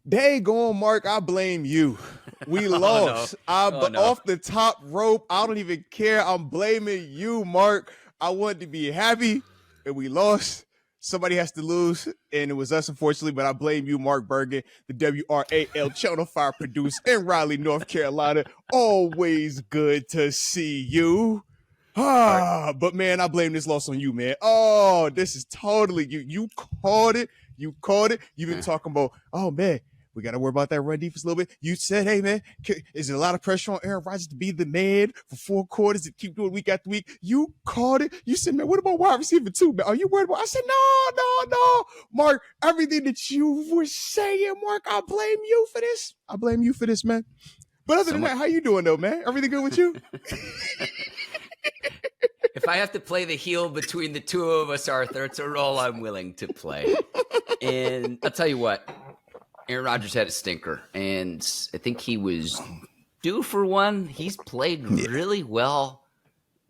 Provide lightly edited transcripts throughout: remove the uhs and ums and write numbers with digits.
Daggone, Mark, I blame you. We Oh no. lost. Oh no. Off the top rope. I don't even care. I'm blaming you, Mark. I wanted to be happy, and we lost. Somebody has to lose, and it was us, unfortunately. But I blame you, Mark Bergin, the WRAL Channel Fire producer in Raleigh, North Carolina. Always good to see you. All right. But man, I blame this loss on you, man. Oh, this is totally you. You caught it. You caught it. You've been talking about, oh man, we got to worry about that run defense a little bit. You said, hey, man, is there a lot of pressure on Aaron Rodgers to be the man for 4 quarters and keep doing week after week? You caught it. You said, man, what about wide receiver 2, man? Are you worried about? I said, no. Mark, everything that you were saying, Mark, I blame you for this. I blame you for this, man. But other than that, how you doing, though, man? Everything good with you? If I have to play the heel between the two of us, Arthur, it's a role I'm willing to play. And I'll tell you what, Aaron Rodgers had a stinker, and I think he was due for one. He's played really well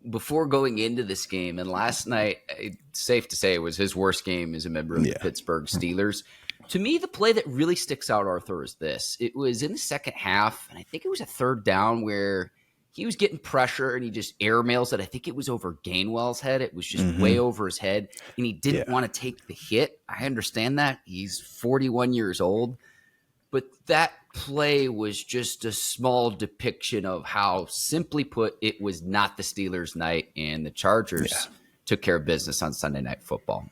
before going into this game, and last night, it's safe to say it was his worst game as a member of the Pittsburgh Steelers. To me, the play that really sticks out, Arthur, is this. It was in the second half, and I think it was a third down where he was getting pressure and he just airmails it. I think it was over Gainwell's head. It was just way over his head, and he didn't want to take the hit. I understand that. He's 41 years old. But that play was just a small depiction of how, simply put, it was not the Steelers' night, and the Chargers took care of business on Sunday Night Football.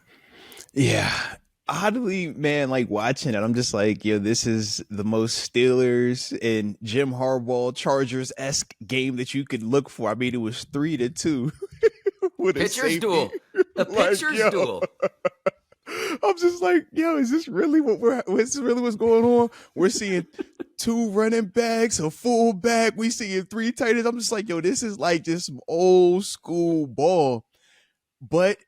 Yeah. Oddly, man, like watching it, I'm just like, this is the most Steelers and Jim Harbaugh Chargers-esque game that you could look for. I mean, it was 3-2 with pitcher's duel. A pitcher's duel. I'm just like, is this really what's going on? We're seeing 2 running backs, a fullback. We seeing 3 tight ends. I'm just like, this is like just some old school ball. But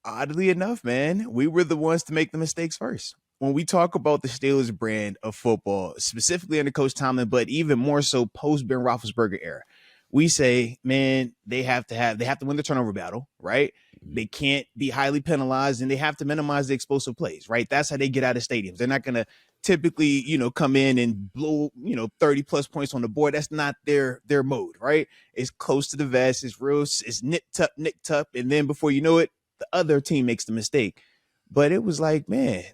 oddly enough, man, we were the ones to make the mistakes first. When we talk about the Steelers brand of football, specifically under Coach Tomlin, but even more so post Ben Roethlisberger era, we say, man, they have to win the turnover battle, right? They can't be highly penalized, and they have to minimize the explosive plays, right? That's how they get out of stadiums. They're not going to typically, come in and blow, 30 plus points on the board. That's not their mode, right? It's close to the vest. It's real. It's nick tuck. And then before you know it, the other team makes the mistake. But it was like, man,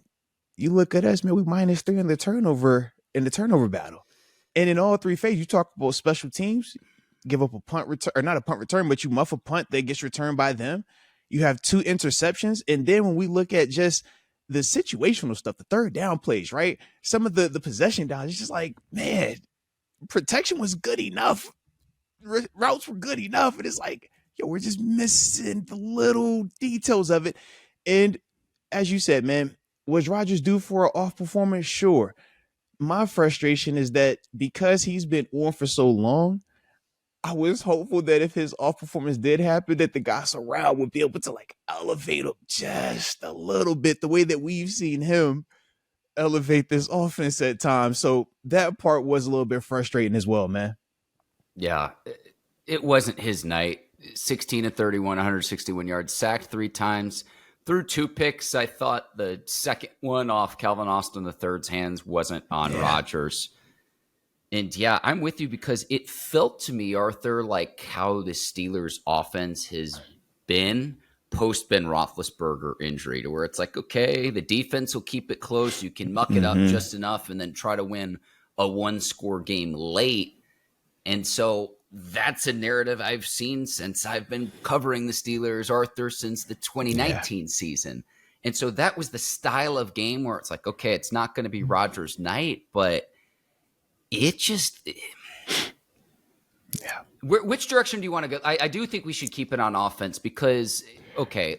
you look at us, man, we -3 in the turnover battle. And in all 3 phases, you talk about special teams, give up a punt return, or not a punt return, but you muff a punt that gets returned by them. You have 2 interceptions. And then when we look at just the situational stuff, the third down plays, right? Some of the possession downs, it's just like, man, protection was good enough. Routes were good enough. And it's like, we're just missing the little details of it. And as you said, man, was Rodgers due for an off performance? Sure. My frustration is that because he's been on for so long, I was hopeful that if his off performance did happen, that the guys around would be able to like elevate him just a little bit, the way that we've seen him elevate this offense at times. So that part was a little bit frustrating as well, man. Yeah, it wasn't his night. 16-31, 161 yards, sacked 3 times, threw 2 picks. I thought the second one off Calvin Austin III's hands wasn't on Rodgers. And yeah, I'm with you because it felt to me, Arthur, like how the Steelers offense has been post Ben Roethlisberger injury, to where it's like, okay, the defense will keep it close. You can muck it up just enough and then try to win a 1-score game late. And so that's a narrative I've seen since I've been covering the Steelers, Arthur, since the 2019 season. And so that was the style of game where it's like, okay, it's not going to be Rodgers' night, but it just which direction do you want to go? I do think we should keep it on offense because, okay,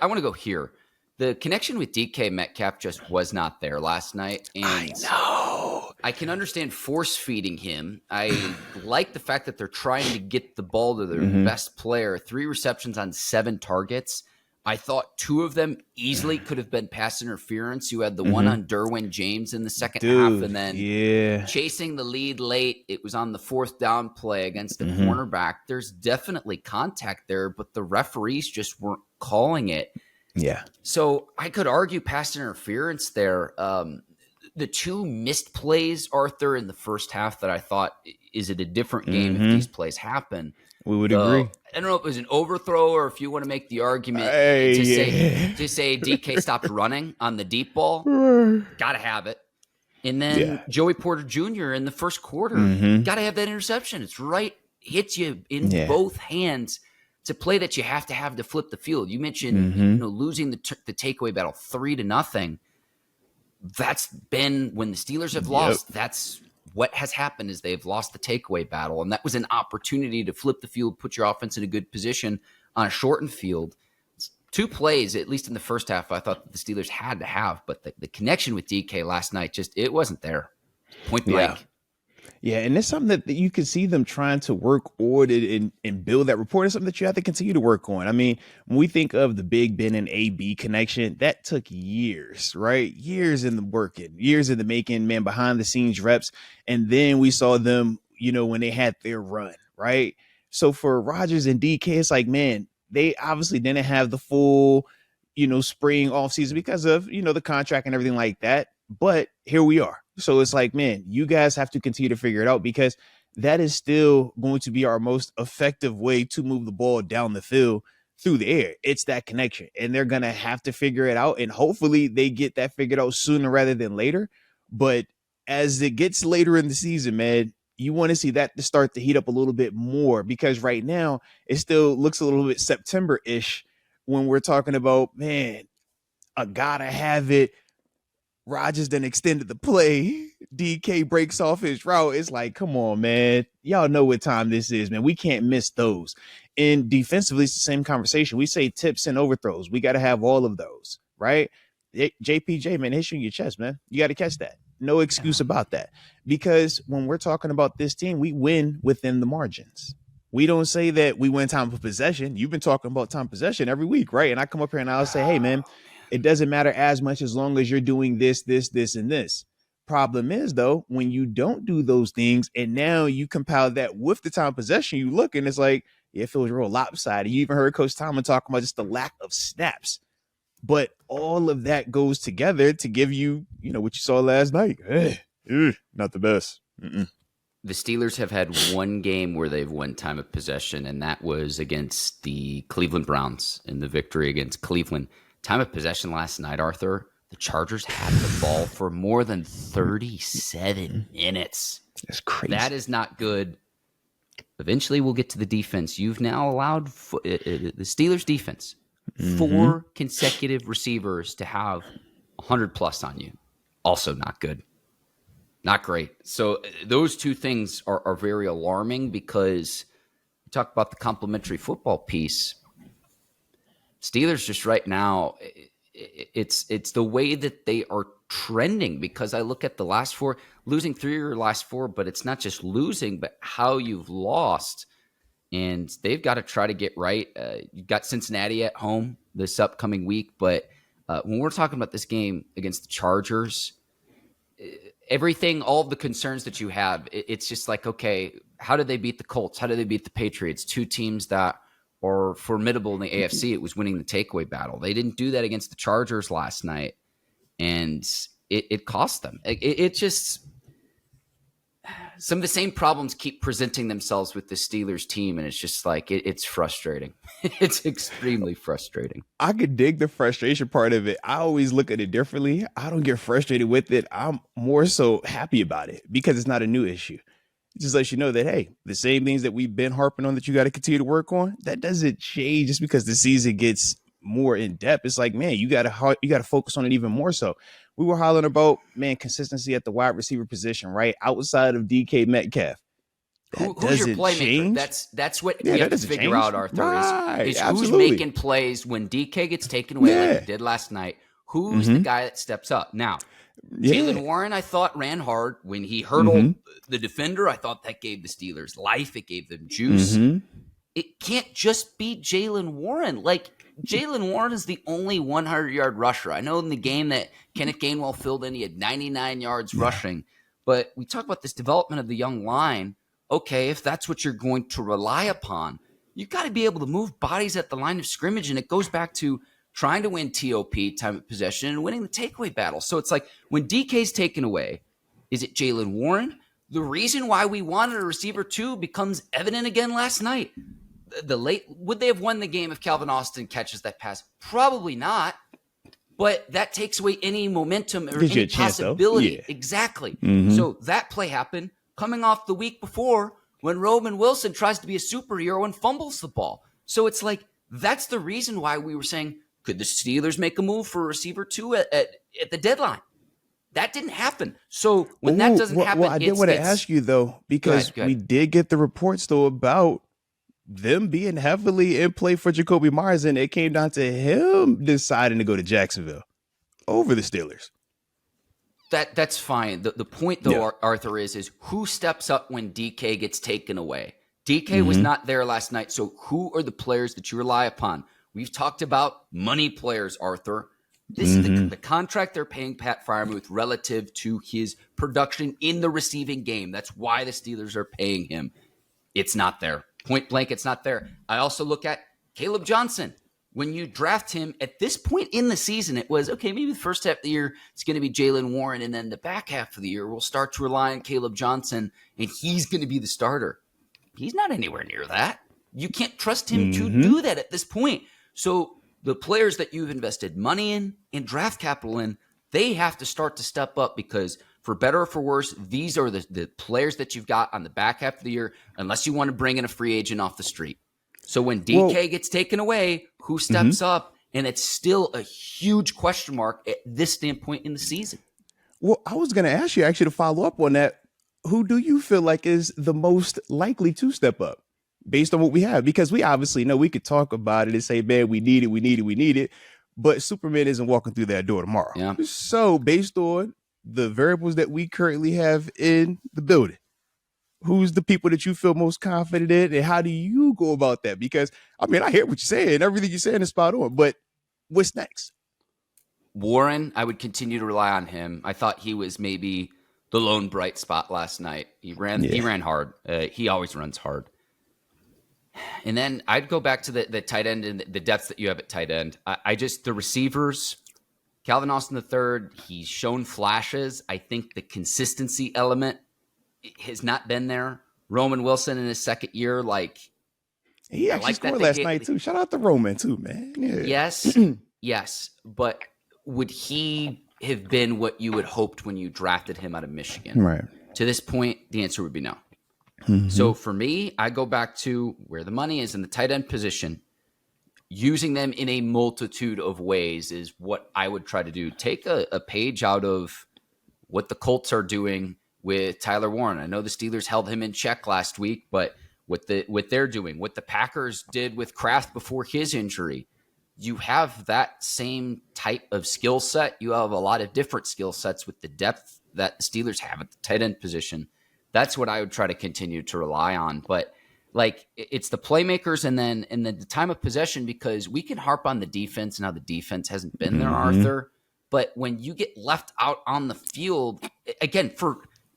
I want to go here. The connection with DK Metcalf just was not there last night. And I know. I can understand force feeding him. I like the fact that they're trying to get the ball to their best player. 3 receptions on 7 targets. I thought 2 of them easily could have been pass interference. You had the one on Derwin James in the second half, and then chasing the lead late. It was on the 4th down play against the cornerback. There's definitely contact there, but the referees just weren't calling it. Yeah. So I could argue pass interference there. the two missed plays, Arthur, in the first half that I thought, is it a different game if Mhm. these plays happen? We would agree. I don't know if it was an overthrow or if you want to make the argument Yeah. to say DK stopped running on the deep ball. Got to have it. And then Yeah. Joey Porter Jr. in the first quarter, Mhm. got to have that interception. It's right, hits you in Yeah. both hands. It's a play that you have to flip the field. You mentioned Mhm. losing the takeaway battle 3-0. That's been when the Steelers have lost. That's what has happened is they've lost the takeaway battle. And that was an opportunity to flip the field, put your offense in a good position on a shortened field. Two plays, at least in the first half, I thought that the Steelers had to have, but the connection with DK last night, it wasn't there. Point blank. Yeah, and it's something that you can see them trying to work on and build that rapport. It's something that you have to continue to work on. I mean, when we think of the Big Ben and AB connection, that took years, right? Years in the working, years in the making, man, behind the scenes reps. And then we saw them, when they had their run, right? So for Rodgers and DK, it's like, man, they obviously didn't have the full, spring off season because of, the contract and everything like that. But here we are. So it's like, man, you guys have to continue to figure it out because that is still going to be our most effective way to move the ball down the field through the air. It's that connection, and they're going to have to figure it out. And hopefully they get that figured out sooner rather than later. But as it gets later in the season, man, you want to see that to start to heat up a little bit more because right now it still looks a little bit September-ish when we're talking about, man, I gotta have it. Rodgers then extended the play. DK breaks off his route. It's like, come on, man. Y'all know what time this is, man. We can't miss those. And defensively, it's the same conversation. We say tips and overthrows. We got to have all of those, right? JPJ, man, hit you in your chest, man. You got to catch that. No excuse about that. Because when we're talking about this team, we win within the margins. We don't say that we win time of possession. You've been talking about time of possession every week, right? And I come up here and I'll say, hey, man, it doesn't matter as much as long as you're doing this, and this. Problem is, though, when you don't do those things and now you compile that with the time of possession, you look and it's like, yeah, it feels real lopsided. You even heard Coach Tomlin talking about just the lack of snaps. But all of that goes together to give you, what you saw last night. Not the best. Mm-mm. The Steelers have had one game where they've won time of possession, and that was against the Cleveland Browns in the victory against Cleveland. Time of possession last night, Arthur, the Chargers had the ball for more than 37 minutes. That's crazy. That is not good. Eventually, we'll get to the defense. You've now allowed the Steelers defense 4 consecutive receivers to have 100+ on you. Also not good. Not great. So those two things are very alarming because we talk about the complementary football piece. Steelers just right now, it's the way that they are trending because I look at the last 4, losing 3 of your last 4, but it's not just losing, but how you've lost. And they've got to try to get right. You've got Cincinnati at home this upcoming week. But when we're talking about this game against the Chargers, everything, all of the concerns that you have, it's just like, okay, how did they beat the Colts? How did they beat the Patriots? 2 teams that are formidable in the AFC. It was winning the takeaway battle. They didn't do that against the Chargers last night, and it cost them. It just some of the same problems keep presenting themselves with the Steelers team, and it's just like it's frustrating. It's extremely frustrating. I could dig the frustration part of it. I always look at it differently. I don't get frustrated with it. I'm more so happy about it because it's not a new issue. It just lets you know that, hey, the same things that we've been harping on that you got to continue to work on, that doesn't change just because the season gets more in depth. It's like, man, you got to focus on it even more so. We were hollering about, man, consistency at the wide receiver position, right? Outside of DK Metcalf. Who's your playmaker? Change. That's what you have to figure out, Arthur, right, is who's making plays when DK gets taken away like he did last night. Who's the guy that steps up? Now, Jaylen Warren, I thought, ran hard. When he hurdled the defender, I thought that gave the Steelers life. It gave them juice. It can't just be Jaylen Warren. Like, Jaylen Warren is the only 100-yard rusher. I know in the game that Kenneth Gainwell filled in, he had 99 yards rushing. But we talk about this development of the young line. Okay, if that's what you're going to rely upon, you've got to be able to move bodies at the line of scrimmage. And it goes back to trying to win TOP, time of possession, and winning the takeaway battle. So it's like when DK's taken away, is it Jaylen Warren? The reason why we wanted a receiver 2 becomes evident again last night. Would they have won the game if Calvin Austin catches that pass? Probably not. But that takes away any momentum or any possibility. Yeah. Exactly. Mm-hmm. So that play happened coming off the week before when Roman Wilson tries to be a superhero and fumbles the ball. So it's like, that's the reason why we were saying, could the Steelers make a move for a receiver 2 at the deadline? That didn't happen. So when that doesn't happen, I did want to ask you though, because go ahead. We did get the reports though about them being heavily in play for Jacoby Myers, and it came down to him deciding to go to Jacksonville over the Steelers. That's fine. The point though, Arthur, is who steps up when DK gets taken away? DK was not there last night. So who are the players that you rely upon? We've talked about money players, Arthur. This is the contract they're paying Pat Freiermuth relative to his production in the receiving game. That's why the Steelers are paying him. It's not there. Point blank, it's not there. I also look at Caleb Johnson. When you draft him at this point in the season, it was, okay, maybe the first half of the year it's going to be Jaylen Warren, and then the back half of the year we'll start to rely on Caleb Johnson, and he's going to be the starter. He's not anywhere near that. You can't trust him to do that at this point. So the players that you've invested money in and draft capital in, they have to start to step up because for better or for worse, these are the players that you've got on the back half of the year, unless you want to bring in a free agent off the street. So when DK gets taken away, who steps up? And it's still a huge question mark at this standpoint in the season. Well, I was going to ask you actually to follow up on that. Who do you feel like is the most likely to step up based on what we have? Because we obviously know we could talk about it and say, man, we need it. But Superman isn't walking through that door tomorrow. Yeah. So based on the variables that we currently have in the building, who's the people that you feel most confident in, and how do you go about that? Because, I mean, I hear what you're saying. Everything you're saying is spot on, but what's next? Warren, I would continue to rely on him. I thought he was maybe the lone bright spot last night. He ran hard. He always runs hard. And then I'd go back to the tight end and the depth that you have at tight end. The receivers, Calvin Austin III, he's shown flashes. I think the consistency element has not been there. Roman Wilson in his second year, he actually scored last night too. Shout out to Roman too, man. Yeah. Yes. But would he have been what you had hoped when you drafted him out of Michigan? Right. To this point, the answer would be no. Mm-hmm. So for me, I go back to where the money is in the tight end position. Using them in a multitude of ways is what I would try to do. Take a page out of what the Colts are doing with Tyler Warren. I know the Steelers held him in check last week, but what they're doing, what the Packers did with Kraft before his injury, you have that same type of skill set. You have a lot of different skill sets with the depth that the Steelers have at the tight end position. That's what I would try to continue to rely on. But it's the playmakers and then the time of possession, because we can harp on the defense and how the defense hasn't been there, Arthur. But when you get left out on the field, again,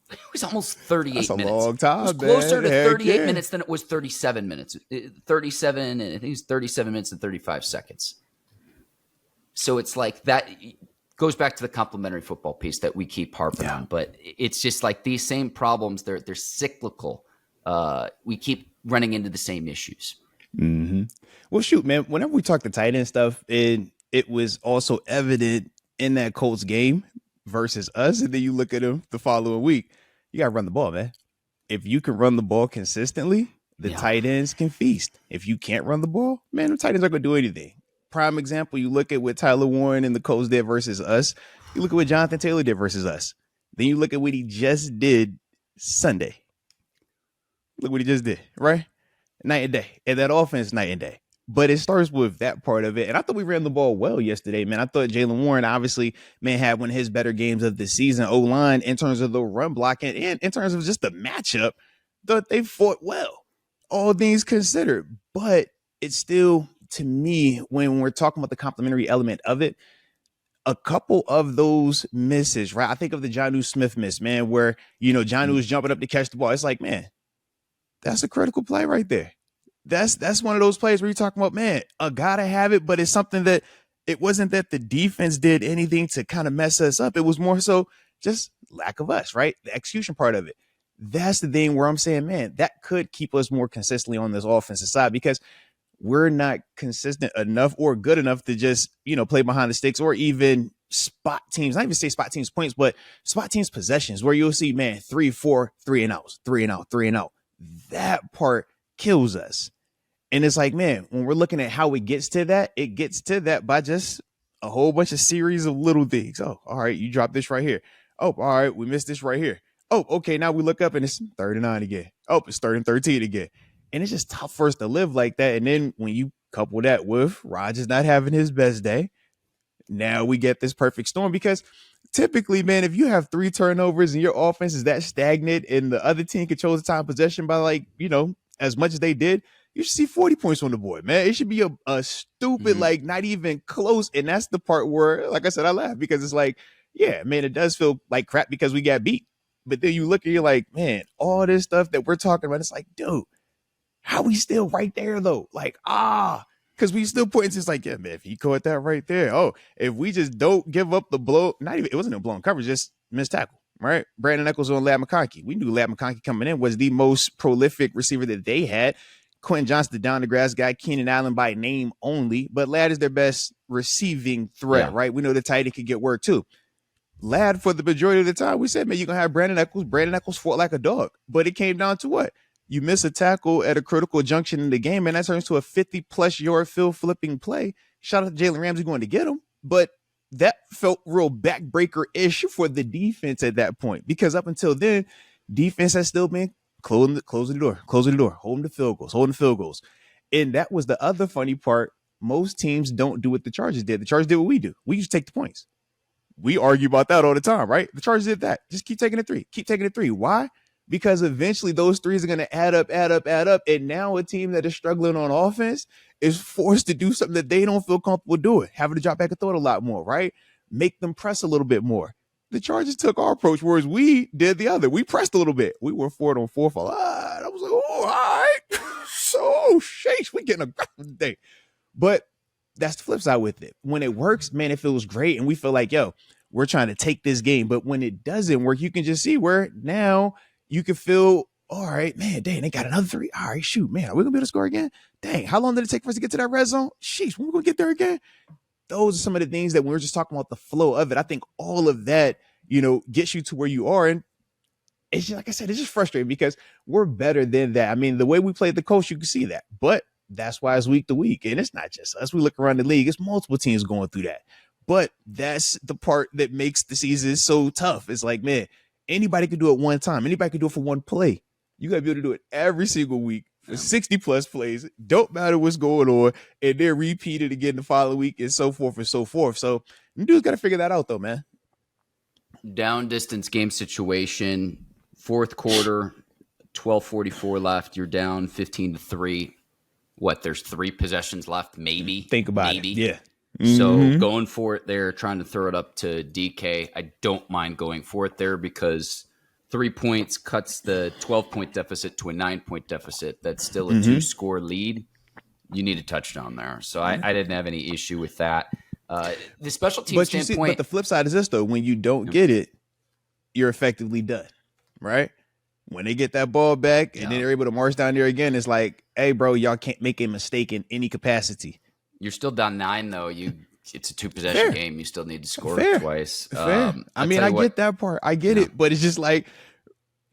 it was almost 38 minutes. That's a long time, it was closer to 38 minutes than it was 37 minutes. 37, and I think it was 37 minutes and 35 seconds. So it's like that goes back to the complementary football piece that we keep harping on. But it's just like these same problems, they're cyclical. We keep running into the same issues. Mm-hmm. Well, shoot, man, whenever we talk the tight end stuff, it was also evident in that Colts game versus us. And then you look at them the following week, you got to run the ball, man. If you can run the ball consistently, the tight ends can feast. If you can't run the ball, man, the tight ends aren't going to do anything. Prime example, you look at what Tyler Warren and the Colts did versus us. You look at what Jonathan Taylor did versus us. Then you look at what he just did Sunday. Look what he just did, right? Night and day. And that offense, night and day. But it starts with that part of it. And I thought we ran the ball well yesterday, man. I thought Jaylen Warren, obviously, man, had one of his better games of the season. O-line, in terms of the run blocking and in terms of just the matchup, thought they fought well, all things considered. But it's still, to me, when we're talking about the complementary element of it, a couple of those misses, right? I think of the Jonnu Smith miss, man, where, Jonnu was jumping up to catch the ball. It's like, man, that's a critical play right there. That's one of those plays where you're talking about, man, I gotta have it, but it's something that it wasn't that the defense did anything to kind of mess us up. It was more so just lack of us, right? The execution part of it. That's the thing where I'm saying, man, that could keep us more consistently on this offensive side because we're not consistent enough or good enough to just, play behind the sticks or even spot teams. Not even say spot teams points, but spot teams possessions where you'll see, man, 3, 4, 3-and-outs, 3-and-out, 3-and-out. That part kills us. And it's like, man, when we're looking at how it gets to that by just a whole bunch of series of little things. Oh, all right, you dropped this right here. Oh, all right, we missed this right here. Oh, okay, now we look up and it's 39 again. Oh, it's 13 again. And it's just tough for us to live like that. And then when you couple that with Rodgers not having his best day, now we get this perfect storm because typically, man, if you have 3 turnovers and your offense is that stagnant and the other team controls the time possession by as much as they did, you should see 40 points on the board, man. It should be a stupid, not even close. And that's the part where, like I said, I laugh because it's like, yeah, man, it does feel like crap because we got beat. But then you look and you're like, man, all this stuff that we're talking about, it's like, dude, how we still right there though? Because we still pointing to, it's like, yeah, man, if he caught that right there. Oh, if we just don't give up the blow, it wasn't a blown coverage, just missed tackle, right? Brandon Echols on Ladd McConkey. We knew Ladd McConkey coming in was the most prolific receiver that they had. Quentin Johnson, the down the grass guy, Keenan Allen by name only, but Ladd is their best receiving threat, right? We know the tight end could get work too. Ladd, for the majority of the time, we said, man, you're going to have Brandon Echols. Brandon Echols fought like a dog, but it came down to what? You miss a tackle at a critical junction in the game, and that turns to a 50-plus yard field flipping play. Shout out to Jalen Ramsey going to get him, but that felt real backbreaker-ish for the defense at that point because up until then, defense has still been closing the door, holding the field goals. And that was the other funny part. Most teams don't do what the Chargers did. The Chargers did what we do. We just take the points. We argue about that all the time, right? The Chargers did that. Just keep taking the 3. Why? Because eventually those threes are going to add up. And now a team that is struggling on offense is forced to do something that they don't feel comfortable doing, having to drop back and throw it a lot more, right? Make them press a little bit more. The Chargers took our approach, whereas we did the other. We pressed a little bit. We were 4 on 4 for a lot. I was like, oh, all right. So, sheesh, we getting a ground today. But that's the flip side with it. When it works, man, it feels great. And we feel like, yo, we're trying to take this game. But when it doesn't work, you can just see where now you can feel, all right, man, dang, they got another 3. All right, shoot, man, are we going to be able to score again? Dang, how long did it take for us to get to that red zone? Sheesh, when we going to get there again? Those are some of the things that we were just talking about, the flow of it. I think all of that, gets you to where you are. And it's just, like I said, it's just frustrating because we're better than that. I mean, the way we played the coach, you can see that. But that's why it's week to week. And it's not just us. We look around the league, it's multiple teams going through that. But that's the part that makes the season so tough. It's like, man, anybody can do it one time. Anybody can do it for one play. You got to be able to do it every single week for 60 plus plays. Don't matter what's going on. And then repeat it again the following week and so forth and so forth. So you dudes got to figure that out though, man. Down distance game situation, fourth quarter, 12:44 left. You're down 15-3. What? There's 3 possessions left, maybe. Think about it. Yeah. So going for it there, trying to throw it up to DK. I don't mind going for it there because 3 points cuts the 12-point deficit to a 9-point deficit. That's still a 2-score lead. You need a touchdown there. So I didn't have any issue with that. The special team standpoint. But the flip side is this, though. When you don't get it, you're effectively done, right? When they get that ball back and then they're able to march down there again, it's like, hey, bro, y'all can't make a mistake in any capacity. You're still down 9, though. It's a 2-possession game. You still need to score twice. I mean, I get that part. I get it. But it's just like,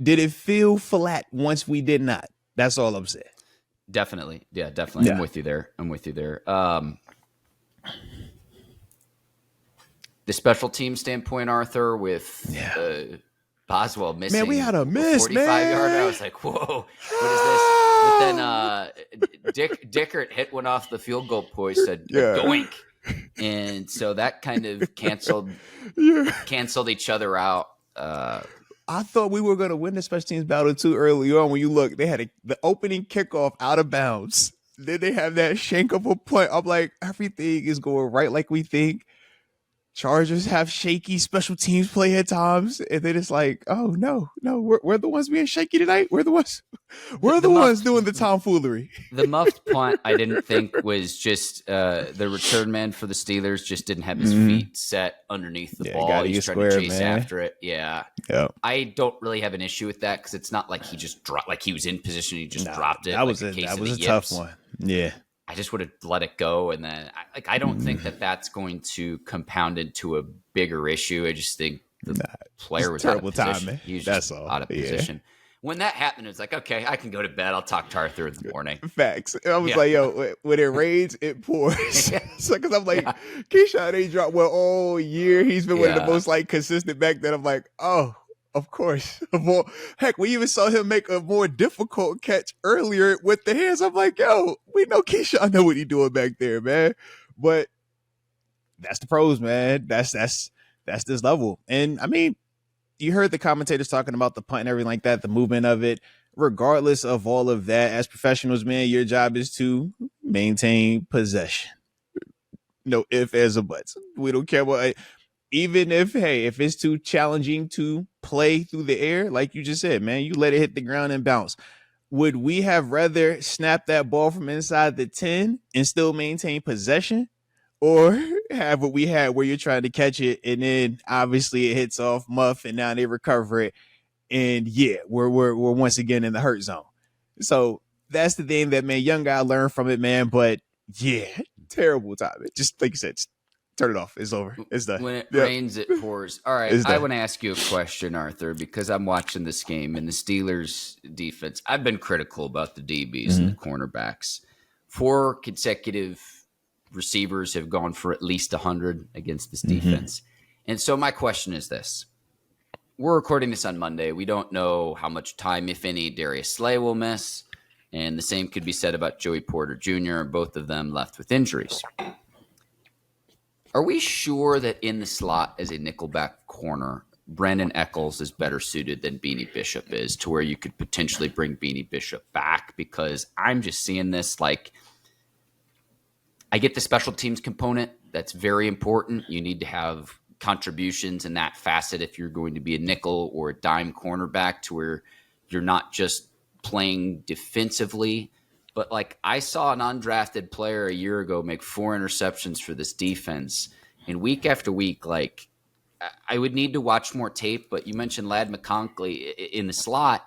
did it feel flat once we did not? That's all I'm saying. Definitely. Yeah, definitely. Yeah. I'm with you there. The special team standpoint, Arthur, with Boswell missing. Man, we had a miss, 45-yarder. I was like, whoa, what is this? But then Dickert hit one off the field goal post, said doink. And so that kind of canceled each other out. I thought we were going to win the special teams battle too early on. When you look, they had the opening kickoff out of bounds. Then they have that shank of a punt. I'm like, everything is going right like we think. Chargers have shaky special teams play at times, and then it's like, oh no, we're the ones being shaky tonight. We're the ones doing the tomfoolery. The muffed punt, I didn't think was just the return man for the Steelers just didn't have his feet set underneath the ball. He's trying to chase after it. Yeah. I don't really have an issue with that because it's not like he just dropped, like he was in position, he just dropped it. That was a tough one. Yeah. I just would have let it go, and then I don't think that that's going to compound into a bigger issue. I just think the player was terrible timing. He was just out of position. When that happened, it's like, okay, I can go to bed. I'll talk to Arthur in the morning. Facts. I was like, yo, when it rains, it pours. So, because I'm like, Keyshawn ain't dropped well all year. He's been one of the most like consistent back then. I'm like, oh, of course. Heck, we even saw him make a more difficult catch earlier with the hands. I'm like, yo, we know Keyshawn know what he doing back there, man. But that's the pros, man. That's this level. And I mean, you heard the commentators talking about the punt and everything like that, the movement of it. Regardless of all of that, as professionals, man, your job is to maintain possession. No ifs, ands, or buts. We don't care what. Even if it's too challenging to play through the air, like you just said, man, you let it hit the ground and bounce. Would we have rather snap that ball from inside the 10 and still maintain possession, or have what we had where you're trying to catch it and then obviously it hits off muff and now they recover it, and we're once again in the hurt zone? So that's the thing that, man, young guy learned from it, man. But terrible time. Just like you said, turn it off. It's over. It's done. When it rains, it pours. All right. I want to ask you a question, Arthur, because I'm watching this game and the Steelers defense. I've been critical about the DBs and the cornerbacks. 4 consecutive receivers have gone for at least 100 against this defense. And so my question is this. We're recording this on Monday. We don't know how much time, if any, Darius Slay will miss. And the same could be said about Joey Porter Jr., both of them left with injuries. Are we sure that in the slot as a nickelback corner, Brandon Eccles is better suited than Beanie Bishop is, to where you could potentially bring Beanie Bishop back? Because I'm just seeing this like, I get the special teams component. That's very important. You need to have contributions in that facet if you're going to be a nickel or a dime cornerback, to where you're not just playing defensively. But like, I saw an undrafted player a year ago make 4 interceptions for this defense, and week after week, like, I would need to watch more tape. But you mentioned Ladd McConkey in the slot.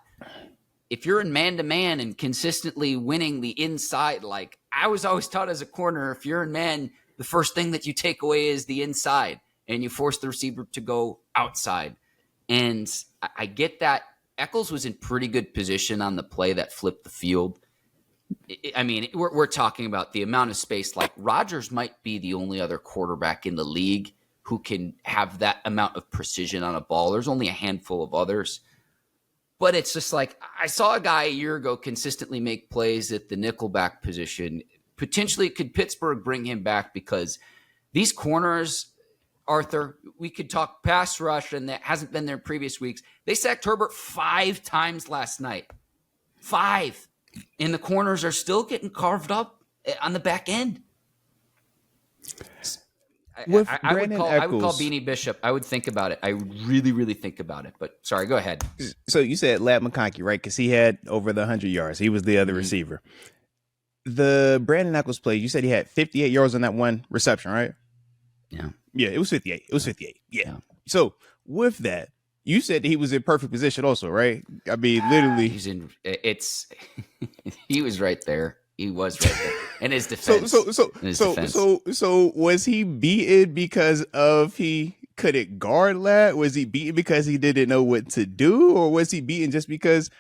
If you're in man-to-man and consistently winning the inside, like I was always taught as a corner, if you're in man, the first thing that you take away is the inside, and you force the receiver to go outside. And I get that Eccles was in pretty good position on the play that flipped the field. I mean, we're talking about the amount of space. Like, Rodgers might be the only other quarterback in the league who can have that amount of precision on a ball. There's only a handful of others. But it's just like, I saw a guy a year ago consistently make plays at the nickelback position. Potentially, could Pittsburgh bring him back? Because these corners, Arthur, we could talk pass rush, and that hasn't been there in previous weeks. They sacked Herbert 5 times last night. 5. And the corners are still getting carved up on the back end. I would call Beanie Bishop. I would think about it. I would really, really think about it. But sorry, go ahead. So you said Ladd McConkey, right? Because he had over the 100 yards. He was the other receiver. The Brandon Eccles play, you said he had 58 yards on that one reception, right? Yeah. Yeah, it was 58. Yeah. So with that, you said that he was in perfect position also, right? I mean, literally. He was right there. He was right there. And his defense. So was he beaten because of he couldn't guard Ladd? Was he beaten because he didn't know what to do? Or was he beaten just because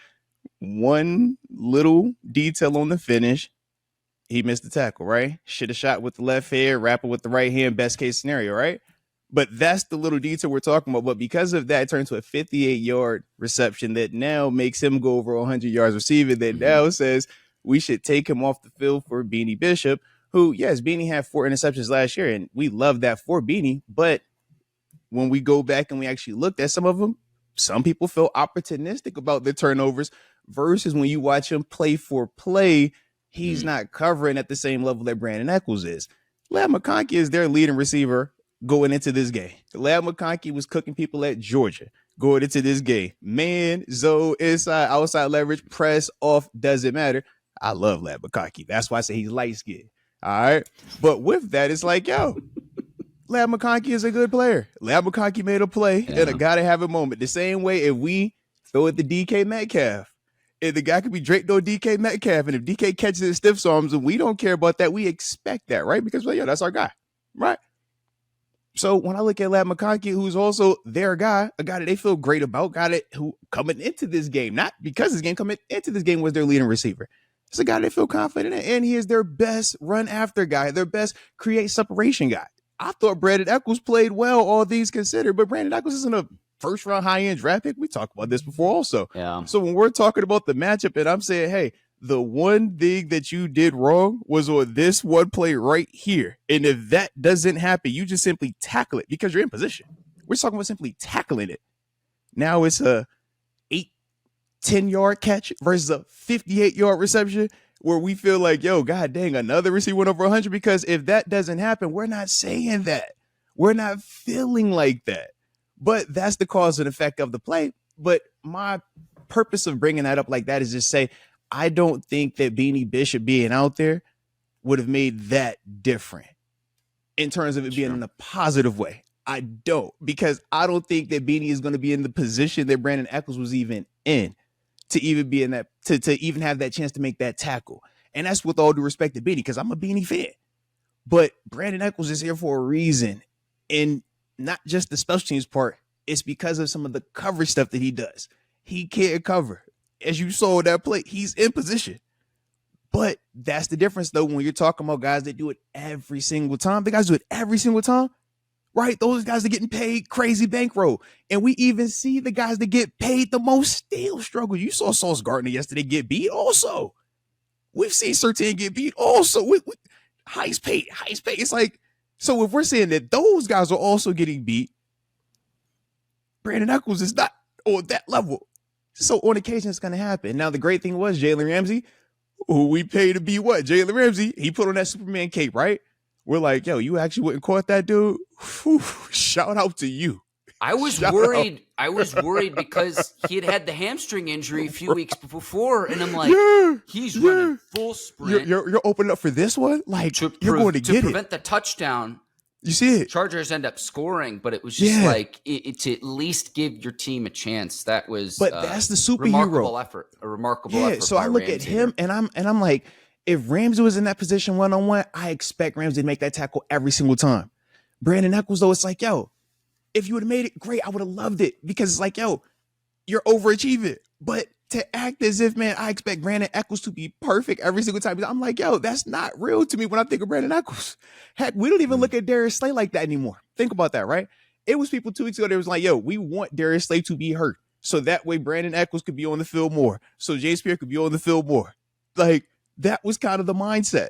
one little detail on the finish, he missed the tackle, right? Should have shot with the left hand, rapper with the right hand, best case scenario, right? But that's the little detail we're talking about. But because of that, it turned to a 58-yard reception that now makes him go over 100 yards receiving. That now says we should take him off the field for Beanie Bishop, who, yes, Beanie had 4 interceptions last year, and we love that for Beanie. But when we go back and we actually looked at some of them, some people feel opportunistic about the turnovers versus when you watch him play for play, he's not covering at the same level that Brandon Eccles is. Ladd McConkey is their leading receiver going into this game. Lad McConkey was cooking people at Georgia going into this game. Man, zone, inside, outside leverage, press, off, doesn't matter. I love Lad McConkey. That's why I say he's light skinned. All right. But with that, it's like, yo, Lad McConkey is a good player. Lad McConkey made a play and a gotta have a moment. The same way if we throw it to DK Metcalf, and the guy could be draped on DK Metcalf, and if DK catches his stiff arms, and we don't care about that, we expect that, right? Because, well, yo, that's our guy, right? So when I look at Lad McConkey, who's also their guy, a guy that they feel great about, guy that who coming into this game, not because this game, coming into this game was their leading receiver. It's a guy they feel confident in, and he is their best run after guy, their best create separation guy. I thought Brandon Echols played well, all these considered, but Brandon Echols isn't a first round high end draft pick. We talked about this before also. Yeah. So when we're talking about the matchup and I'm saying, hey, the one thing that you did wrong was on this one play right here. And if that doesn't happen, you just simply tackle it because you're in position. We're talking about simply tackling it. Now it's a 8-10 yard catch versus a 58-yard reception where we feel like, yo, God dang, another receiver went over 100, because if that doesn't happen, we're not saying that. We're not feeling like that. But that's the cause and effect of the play. But my purpose of bringing that up like that is just say, I don't think that Beanie Bishop being out there would have made that different in terms of it being in a positive way. I don't, because I don't think that Beanie is going to be in the position that Brandon Echols was even in to even be in that, to even have that chance to make that tackle. And that's with all due respect to Beanie, because I'm a Beanie fan. But Brandon Echols is here for a reason. And not just the special teams part, it's because of some of the coverage stuff that he does. He can't cover. As you saw that play, he's in position. But that's the difference, though, when you're talking about guys that do it every single time. The guys do it every single time, right? Those guys are getting paid crazy bankroll. And we even see the guys that get paid the most still struggle. You saw Sauce Gardner yesterday get beat also. We've seen Surtain get beat also. With highest paid. It's like, so if we're saying that those guys are also getting beat, Brandon Echols is not on that level. So on occasion, it's going to happen. Now, the great thing was Jalen Ramsey, who we paid to be what? Jalen Ramsey, he put on that Superman cape, right? We're like, yo, you actually wouldn't caught that dude? Whew, shout out to you. I was worried. I was worried because he had the hamstring injury a few weeks before, and I'm like, he's running full sprint. You're opening up for this one? Like, you're going to get it. To prevent the touchdown. You see it. Chargers end up scoring, but it was just like to at least give your team a chance. That was, but that's the superhero remarkable effort. A remarkable effort. So I look at him and I'm like, if Ramsey was in that position 1-on-1, I expect Ramsey to make that tackle every single time. Brandon Echols, though, it's like, yo, if you would have made it, great. I would have loved it, because it's like, yo, you're overachieving. But to act as if, man, I expect Brandon Echols to be perfect every single time, I'm like, yo, that's not real to me when I think of Brandon Echols. Heck, we don't even look at Darius Slay like that anymore. Think about that, right? It was people 2 weeks ago that was like, yo, we want Darius Slay to be hurt, so that way Brandon Echols could be on the field more, so James Pierre could be on the field more. Like, that was kind of the mindset.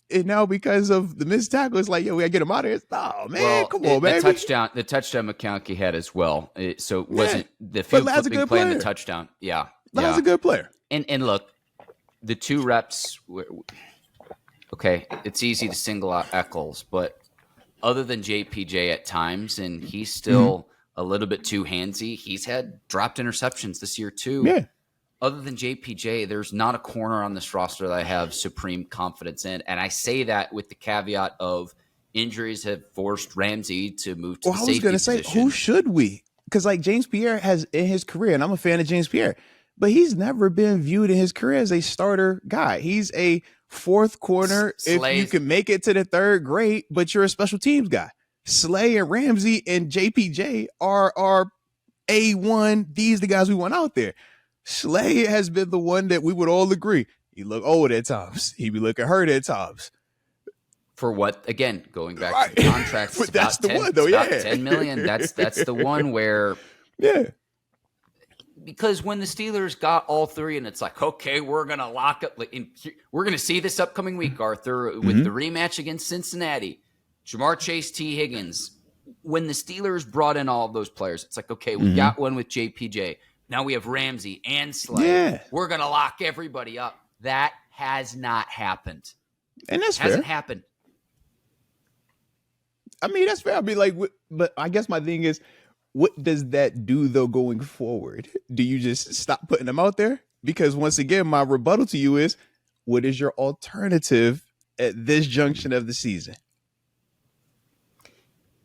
And now because of the missed tackle, it's like, yo, we gotta get him out of here. Oh, man, come on, man. The touchdown McConkey had as well. So it wasn't the field flipping play and the touchdown. Yeah. Lad's a good player. And look, the 2 reps, okay, it's easy to single out Echols, but other than JPJ at times, and he's still a little bit too handsy, he's had dropped interceptions this year too. Yeah. Other than JPJ, there's not a corner on this roster that I have supreme confidence in. And I say that with the caveat of injuries have forced Ramsey to move to the safety position. I was going to say, who should we? Because like James Pierre has in his career, and I'm a fan of James Pierre, but he's never been viewed in his career as a starter guy. He's a 4th corner. If you can make it to the 3rd, great, but you're a special teams guy. Slay and Ramsey and JPJ are A1. These are the guys we want out there. Slay has been the one that we would all agree. He look old at times. He be looking hurt at times. For what? Again, going back to the contracts, but that's the one, though. Yeah, $10 million. That's the one where, because when the Steelers got all 3, and it's like, okay, we're gonna lock up. We're gonna see this upcoming week, Arthur, with the rematch against Cincinnati, Jamar Chase, T. Higgins. When the Steelers brought in all of those players, it's like, okay, we got one with JPJ. Now we have Ramsey and Slay. Yeah. We're going to lock everybody up. That has not happened. And that's hasn't happened. I mean, that's fair. I mean, like, but I guess my thing is, what does that do though going forward? Do you just stop putting them out there? Because once again, my rebuttal to you is, what is your alternative at this junction of the season?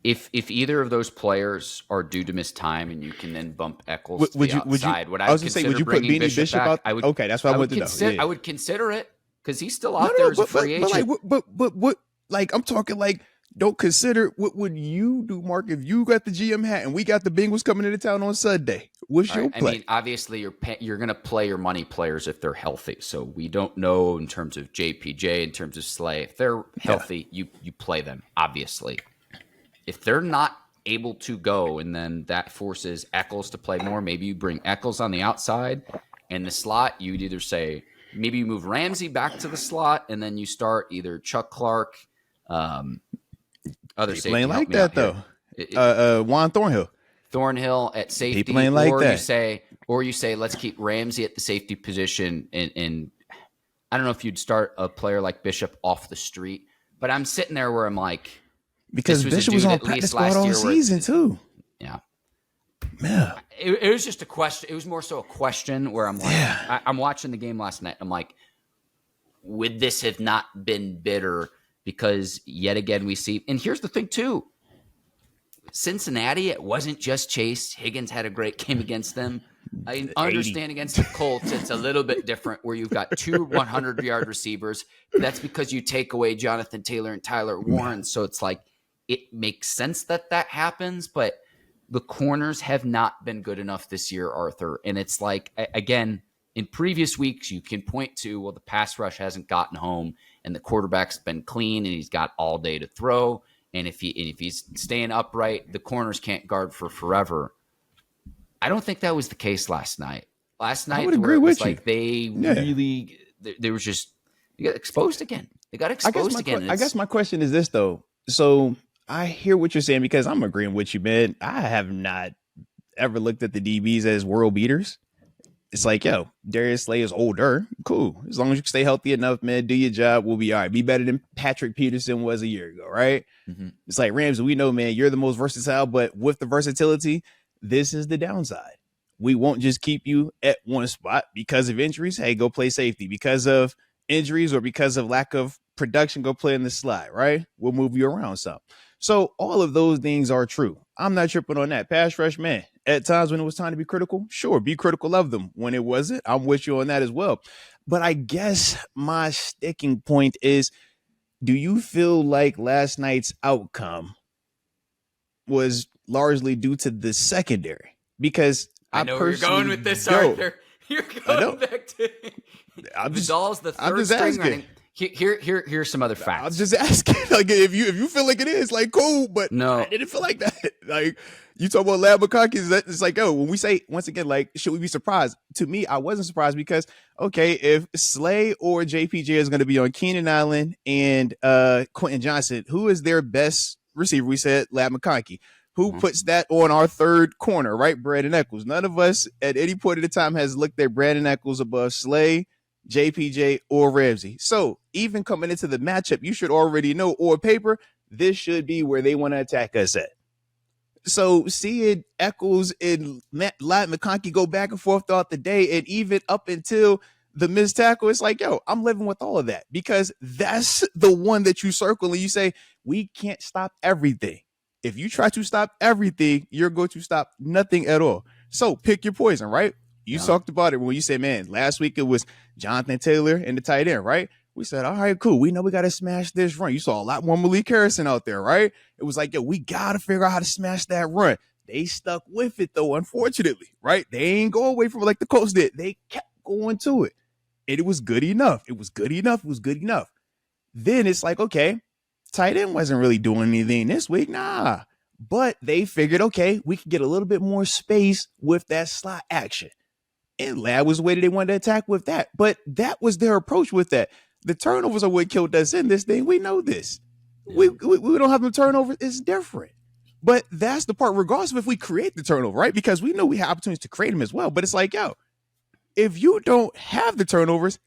If either of those players are due to miss time, and you can then bump Eccles to the outside, I was gonna say, would you put Beanie Bishop back, out? I would. Okay, that's what I wanted to know. I would consider it because he's still out there as a free agent. But what? Like, I'm talking like, don't consider. What would you do, Mark, if you got the GM hat and we got the Bengals coming into town on Sunday? What's your play? I mean, obviously, you're going to play your money players if they're healthy. So we don't know in terms of JPJ, in terms of Slay. If they're healthy, you play them, obviously. If they're not able to go, and then that forces Eccles to play more, maybe you bring Eccles on the outside, and the slot, you'd either say, maybe you move Ramsey back to the slot, and then you start either Chuck Clark, other safety. Playing like that, though. Juan Thornhill at safety, playing like that. You say, let's keep Ramsey at the safety position, and I don't know if you'd start a player like Bishop off the street, but I'm sitting there where I'm like, because Bishop was on practice squad all season too. Yeah. It was just a question. It was more so a question where I'm like, I'm watching the game last night. I'm like, would this have not been bitter? Because yet again, we see, and here's the thing too, Cincinnati, it wasn't just Chase. Higgins had a great game against them. I understand against the Colts, it's a little bit different where you've got two 100-yard receivers. That's because you take away Jonathan Taylor and Tyler Warren. So it's like, it makes sense that happens, but the corners have not been good enough this year, Arthur. And it's like, again, in previous weeks, you can point to, well, the pass rush hasn't gotten home and the quarterback's been clean and he's got all day to throw. And if he's staying upright, the corners can't guard for forever. I don't think that was the case last night. I would agree with you. Like they were just, they got exposed again. They got exposed again. I guess my question is this though. So I hear what you're saying because I'm agreeing with you, man. I have not ever looked at the DBs as world beaters. It's like, yo, Darius Slay is older. Cool. As long as you stay healthy enough, man, do your job. We'll be all right. Be better than Patrick Peterson was a year ago, right? Mm-hmm. It's like, Ramsey, we know, man, you're the most versatile, but with the versatility, this is the downside. We won't just keep you at one spot because of injuries. Hey, go play safety. Because of injuries or because of lack of production, go play in the slot, right? We'll move you around some. So all of those things are true. I'm not tripping on that. Pass rush, man. At times when it was time to be critical, sure, be critical of them. When it wasn't, I'm with you on that as well. But I guess my sticking point is, do you feel like last night's outcome was largely due to the secondary? Because I know where you're going with this, Arthur. You're going back to Vidal's the third string. Here's some other facts. I'm just asking, like, if you feel like it is, like, cool, but no, I didn't feel like that. Like, you talk about Lab McConkey, it's like, oh, when we say, once again, like, should we be surprised? To me, I wasn't surprised because, okay, if Slay or JPJ is going to be on Keenan Allen and Quentin Johnson, who is their best receiver? We said Lab McConkey. Who puts that on our third corner, right? Brandon Eccles. None of us at any point in the time has looked at Brandon Eccles above Slay, JPJ, or Ramsey. So even coming into the matchup, you should already know, or paper, this should be where they want to attack us at. So seeing Eccles and Ladd McConkey go back and forth throughout the day, and even up until the missed tackle, it's like, yo, I'm living with all of that because that's the one that you circle and you say, we can't stop everything. If you try to stop everything, you're going to stop nothing at all. So pick your poison, right? You talked about it when you said, man, last week it was Jonathan Taylor and the tight end, right? We said, all right, cool. We know we got to smash this run. You saw a lot more Malik Harrison out there, right? It was like, yo, we got to figure out how to smash that run. They stuck with it, though, unfortunately, right? They ain't go away from it like the Colts did. They kept going to it. And it was good enough. It was good enough. It was good enough. Then it's like, okay, tight end wasn't really doing anything this week. Nah. But they figured, okay, we could get a little bit more space with that slot action. And Lad was the way that they wanted to attack with that. But that was their approach with that. The turnovers are what killed us in this thing. We know this. We don't have the turnovers. It's different. But that's the part, regardless of if we create the turnover, right? Because we know we have opportunities to create them as well. But it's like, yo, if you don't have the turnovers,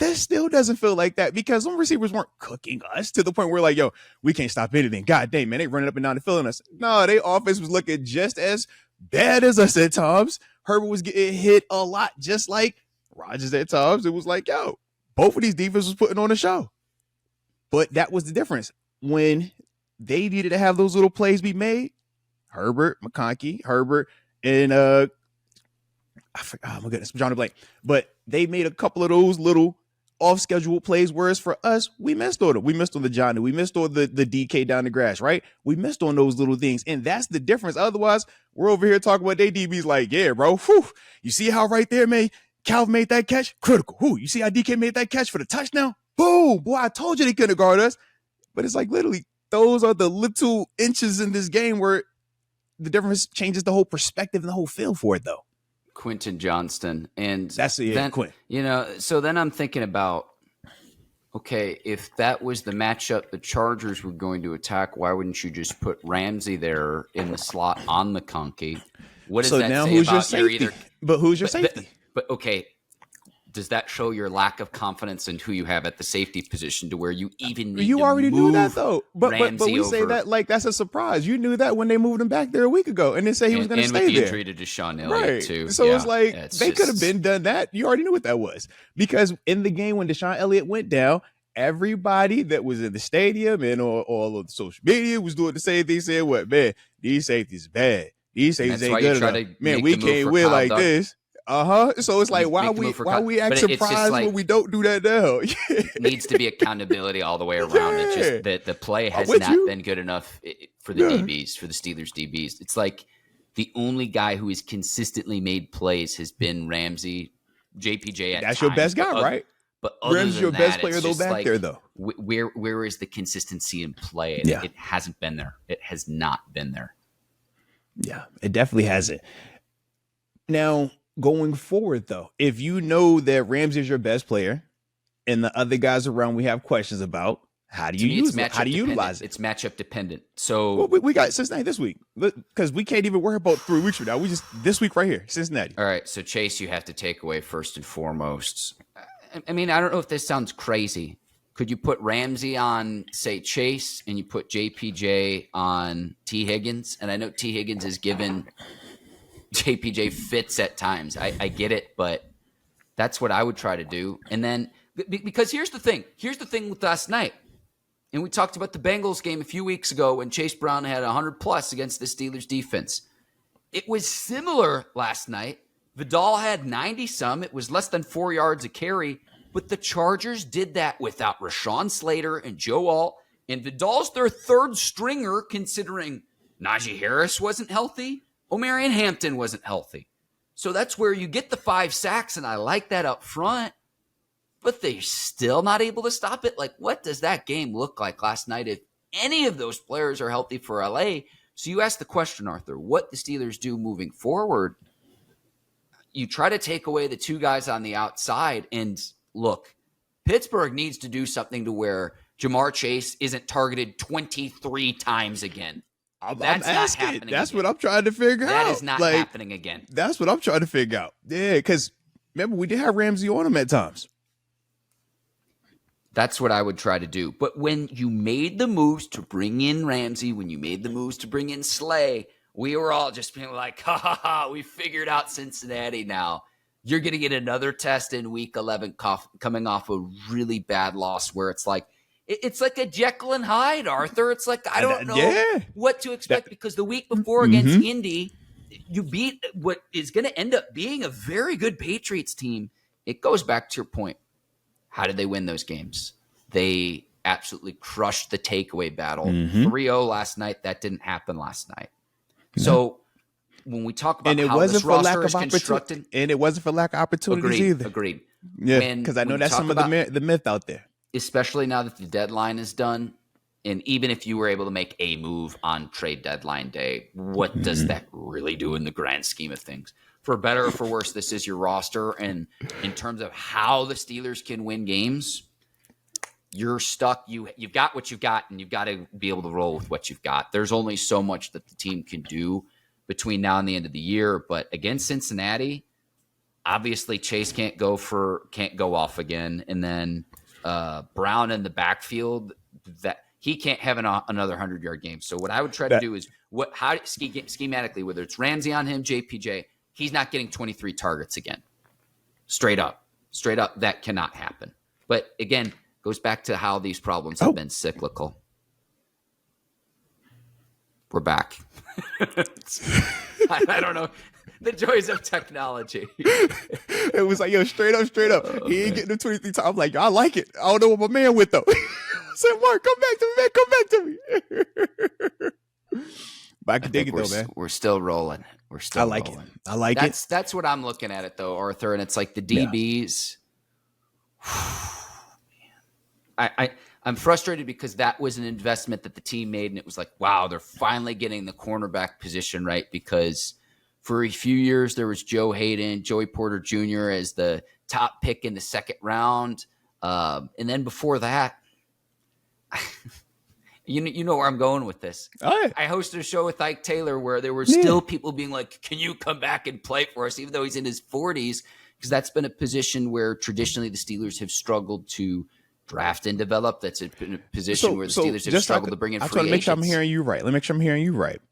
This still doesn't feel like that because some receivers weren't cooking us to the point where like, yo, we can't stop anything. God dang, man, they running up and down the field on us. No, their offense was looking just as bad as us at times. Herbert was getting hit a lot, just like Rodgers at times. It was like, yo, both of these defenses was putting on a show. But that was the difference. When they needed to have those little plays be made, Herbert, and oh my goodness, John Blank. But they made a couple of those little off-schedule plays, whereas for us, we missed on them. We missed on the Johnny. We missed on the DK down the grass, right? We missed on those little things, and that's the difference. Otherwise, we're over here talking about they DBs like, yeah, bro, whew, you see how right there, man, Calvin made that catch? Critical. Who? You see how DK made that catch for the touchdown? Boom. Boy, I told you they couldn't guard us. But it's like literally those are the little inches in this game where the difference changes the whole perspective and the whole feel for it, though. Quentin Johnston. And that's it. Then, Quint. So then I'm thinking about, okay, if that was the matchup the Chargers were going to attack, why wouldn't you just put Ramsey there in the slot on McConkey? What does that now say who's about your safety? But who's your safety? But okay, does that show your lack of confidence in who you have at the safety position to where you even need you already knew that though. But we say over. That like that's a surprise. You knew that when they moved him back there a week ago, and they say he was going to stay there. And with the injury to Deshaun Elliott too. So it's like they could have been done that. You already knew what that was because in the game when Deshaun Elliott went down, everybody that was in the stadium and all of the social media was doing the same thing. Saying, "What man? These safeties bad. These safeties ain't good enough. Man, we can't win like this." So it's like why we act surprised when we don't do that now? Needs to be accountability all the way around. It's just that the play has not been good enough for the DBs, for the Steelers DBs. It's like the only guy who has consistently made plays has been Ramsey, JPJ. At that's times, your best guy, right? But Ramsey's your best player though back there though. Where is the consistency in play? Yeah. It hasn't been there. It has not been there. Yeah, it definitely hasn't. Now, going forward, though, if you know that Ramsey is your best player and the other guys around we have questions about, how do you use it? How do you utilize it? It's matchup dependent. So we got Cincinnati this week because we can't even worry about 3 weeks from now. We just this week right here, Cincinnati. All right. So Chase, you have to take away first and foremost. I mean, I don't know if this sounds crazy. Could you put Ramsey on, say, Chase, and you put JPJ on T. Higgins? And I know T. Higgins has given JPJ fits at times. I get it, but that's what I would try to do. And then, because here's the thing. Here's the thing with last night. And we talked about the Bengals game a few weeks ago when Chase Brown had 100-plus against the Steelers defense. It was similar last night. Vidal had 90-some. It was less than 4 yards a carry. But the Chargers did that without Rashawn Slater and Joe Alt. And Vidal's their third stringer, considering Najee Harris wasn't healthy. Omarion Hampton wasn't healthy. So that's where you get the 5 sacks, and I like that up front. But they're still not able to stop it. Like, what does that game look like last night if any of those players are healthy for LA? So you ask the question, Arthur, what the Steelers do moving forward. You try to take away the 2 guys on the outside, and look, Pittsburgh needs to do something to where Jamar Chase isn't targeted 23 times again. That's not happening. That's again. What I'm trying to figure out. That is not happening again. That's what I'm trying to figure out. Yeah, because remember, we did have Ramsey on him at times. That's what I would try to do. But when you made the moves to bring in Ramsey, when you made the moves to bring in Slay, we were all just being like, ha, we figured out Cincinnati now. You're going to get another test in week 11 coming off a really bad loss where it's like a Jekyll and Hyde, Arthur. It's like, I don't know what to expect because the week before against Indy, you beat what is going to end up being a very good Patriots team. It goes back to your point. How did they win those games? They absolutely crushed the takeaway battle. 3-0 last night. That didn't happen last night. No. So when we talk about how this roster is constructed. And it wasn't for lack of opportunities either. Agreed. Yeah, because I know that's some of the myth out there. Especially now that the deadline is done. And even if you were able to make a move on trade deadline day, what does that really do in the grand scheme of things? For better or for worse, this is your roster. And in terms of how the Steelers can win games, you're stuck. You've got what you've got, and you've got to be able to roll with what you've got. There's only so much that the team can do between now and the end of the year. But against Cincinnati, obviously Chase can't go off again, and then Brown in the backfield, that he can't have another 100-yard game. So what I would try to do is schematically, whether it's Ramsey on him, JPJ, he's not getting 23 targets again. Straight up, that cannot happen. But again, goes back to how these problems have been cyclical. We're back. I don't know. The joys of technology. It was like, yo, straight up. He ain't getting the 23 times. I'm like, yo, I like it. I don't know what my man with, though. I said, Mark, come back to me, man. Come back to me. But I can dig it, though, man. We're still rolling. I like it. I like it. That's what I'm looking at it, though, Arthur. And it's like the DBs. Yeah. I'm frustrated because that was an investment that the team made, and it was like, wow, they're finally getting the cornerback position right, because for a few years there was Joey Porter Jr. as the top pick in the second round. And then before that, you know where I'm going with this. Oh, I hosted a show with Ike Taylor where there were still people being like, can you come back and play for us, even though he's in his 40s? Because that's been a position where traditionally the Steelers have struggled to draft and develop. That's been a position where the Steelers have struggled to bring in free agents. I try to make sure I'm hearing you right. Let me make sure I'm hearing you right.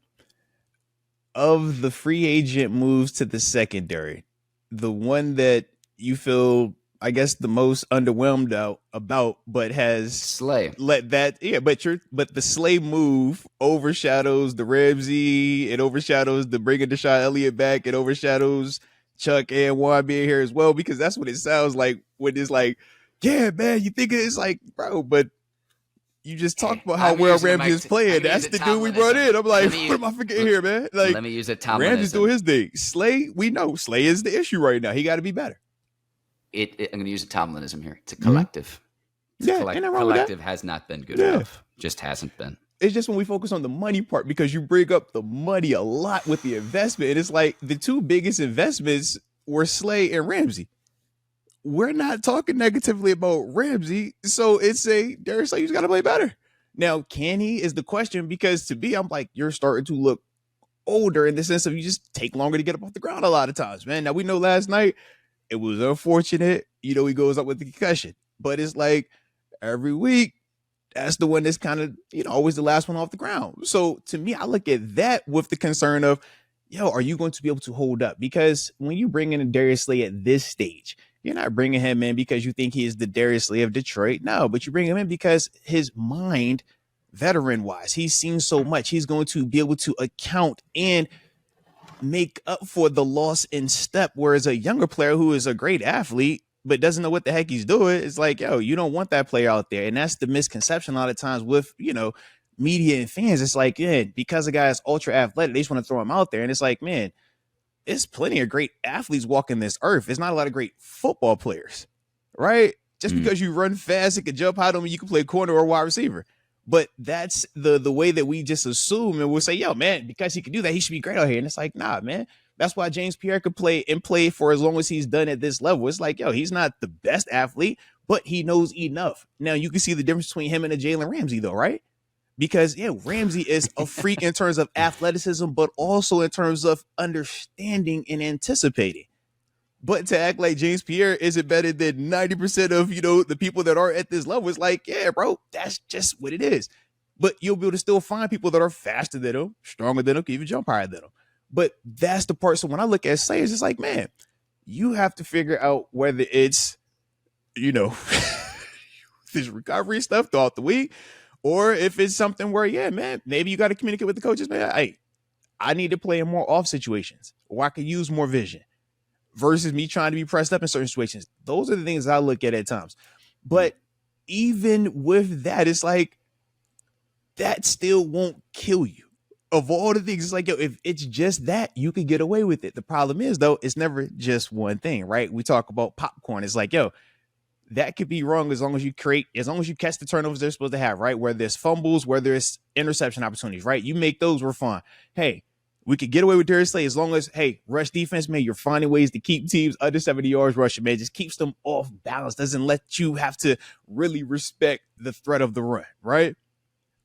Of the free agent moves to the secondary, the one that you feel, I guess, the most underwhelmed about, but has Slay. But the Slay move overshadows the Ramsey. It overshadows the bringing Deshaun Elliott back. It overshadows Chuck and Juan being here as well, because that's what it sounds like when it's like, yeah, man, you think it's like, bro, but you just talked about how well Ramsey is playing. That's the dude we brought in. I'm like, what am I forgetting here, man? Like, let me use a Tomlinism. Ramsey's doing his thing. Slay, we know Slay is the issue right now. He got to be better. I'm going to use a Tomlinism here. It's a collective. Mm-hmm. Collective has not been good enough. Just hasn't been. It's just when we focus on the money part, because you bring up the money a lot with the investment. And it's like the two biggest investments were Slay and Ramsey. We're not talking negatively about Ramsey, so it's Darius Slay's got to play better. Now, can he is the question, because to me, I'm like, you're starting to look older in the sense of you just take longer to get up off the ground a lot of times, man. Now, we know last night it was unfortunate, he goes up with the concussion, but it's like every week, that's the one that's kind of, always the last one off the ground. So to me, I look at that with the concern of, are you going to be able to hold up? Because when you bring in a Darius Slay at this stage, you're not bringing him in because you think he is the Darius Slay of Detroit. No, but you bring him in because his mind, veteran-wise, he's seen so much. He's going to be able to account and make up for the loss in step. Whereas a younger player who is a great athlete but doesn't know what the heck he's doing, it's like, you don't want that player out there. And that's the misconception a lot of times with, media and fans. It's like, because a guy is ultra athletic, they just want to throw him out there. And it's like, man, there's plenty of great athletes walking this earth. There's not a lot of great football players, right? Just because you run fast and can jump out on me, you can play corner or wide receiver. But that's the way that we just assume, and we'll say, man, because he can do that, he should be great out here. And it's like, nah, man. That's why James Pierre could play for as long as he's done at this level. It's like, he's not the best athlete, but he knows enough. Now, you can see the difference between him and a Jalen Ramsey, though, right? Because, Ramsey is a freak in terms of athleticism, but also in terms of understanding and anticipating. But to act like James Pierre isn't better than 90% of, the people that are at this level, it's like, yeah, bro, that's just what it is. But you'll be able to still find people that are faster than him, stronger than him, can even jump higher than him. But that's the part. So when I look at Slayers, it's like, man, you have to figure out whether it's, this recovery stuff throughout the week, or if it's something where, man, maybe you got to communicate with the coaches, man. Hey, I need to play in more off situations, or I could use more vision versus me trying to be pressed up in certain situations. Those are the things I look at times. But even with that, it's like, that still won't kill you. Of all the things, it's like, if it's just that, you could get away with it. The problem is, though, it's never just one thing, right? We talk about popcorn. It's like, that could be wrong as long as you catch the turnovers they're supposed to have, right? Where there's fumbles, where there's interception opportunities, right? You make those, we're fine. Hey, we could get away with Darius Slay as long as, rush defense, man, you're finding ways to keep teams under 70 yards rushing, man. Just keeps them off balance. Doesn't let you have to really respect the threat of the run, right?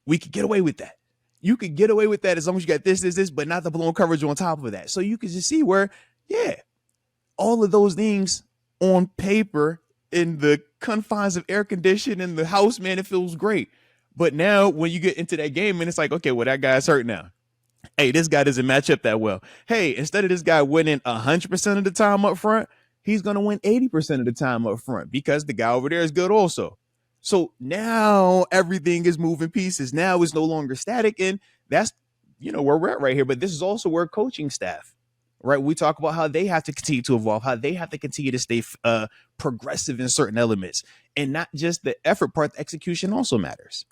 We could get away with that. You could get away with that as long as you got this, but not the blown coverage on top of that. So you can just see where, all of those things on paper in the confines of air conditioning in the house, man, it feels great. But now when you get into that game and it's like, okay, well, that guy's hurt now. Hey, this guy doesn't match up that well. Hey, instead of this guy winning 100% of the time up front, he's going to win 80% of the time up front because the guy over there is good also. So now everything is moving pieces. Now it's no longer static. And that's, where we're at right here. But this is also where coaching staff, right? We talk about how they have to continue to evolve, how they have to continue to stay progressive in certain elements, and not just the effort part. The execution also matters,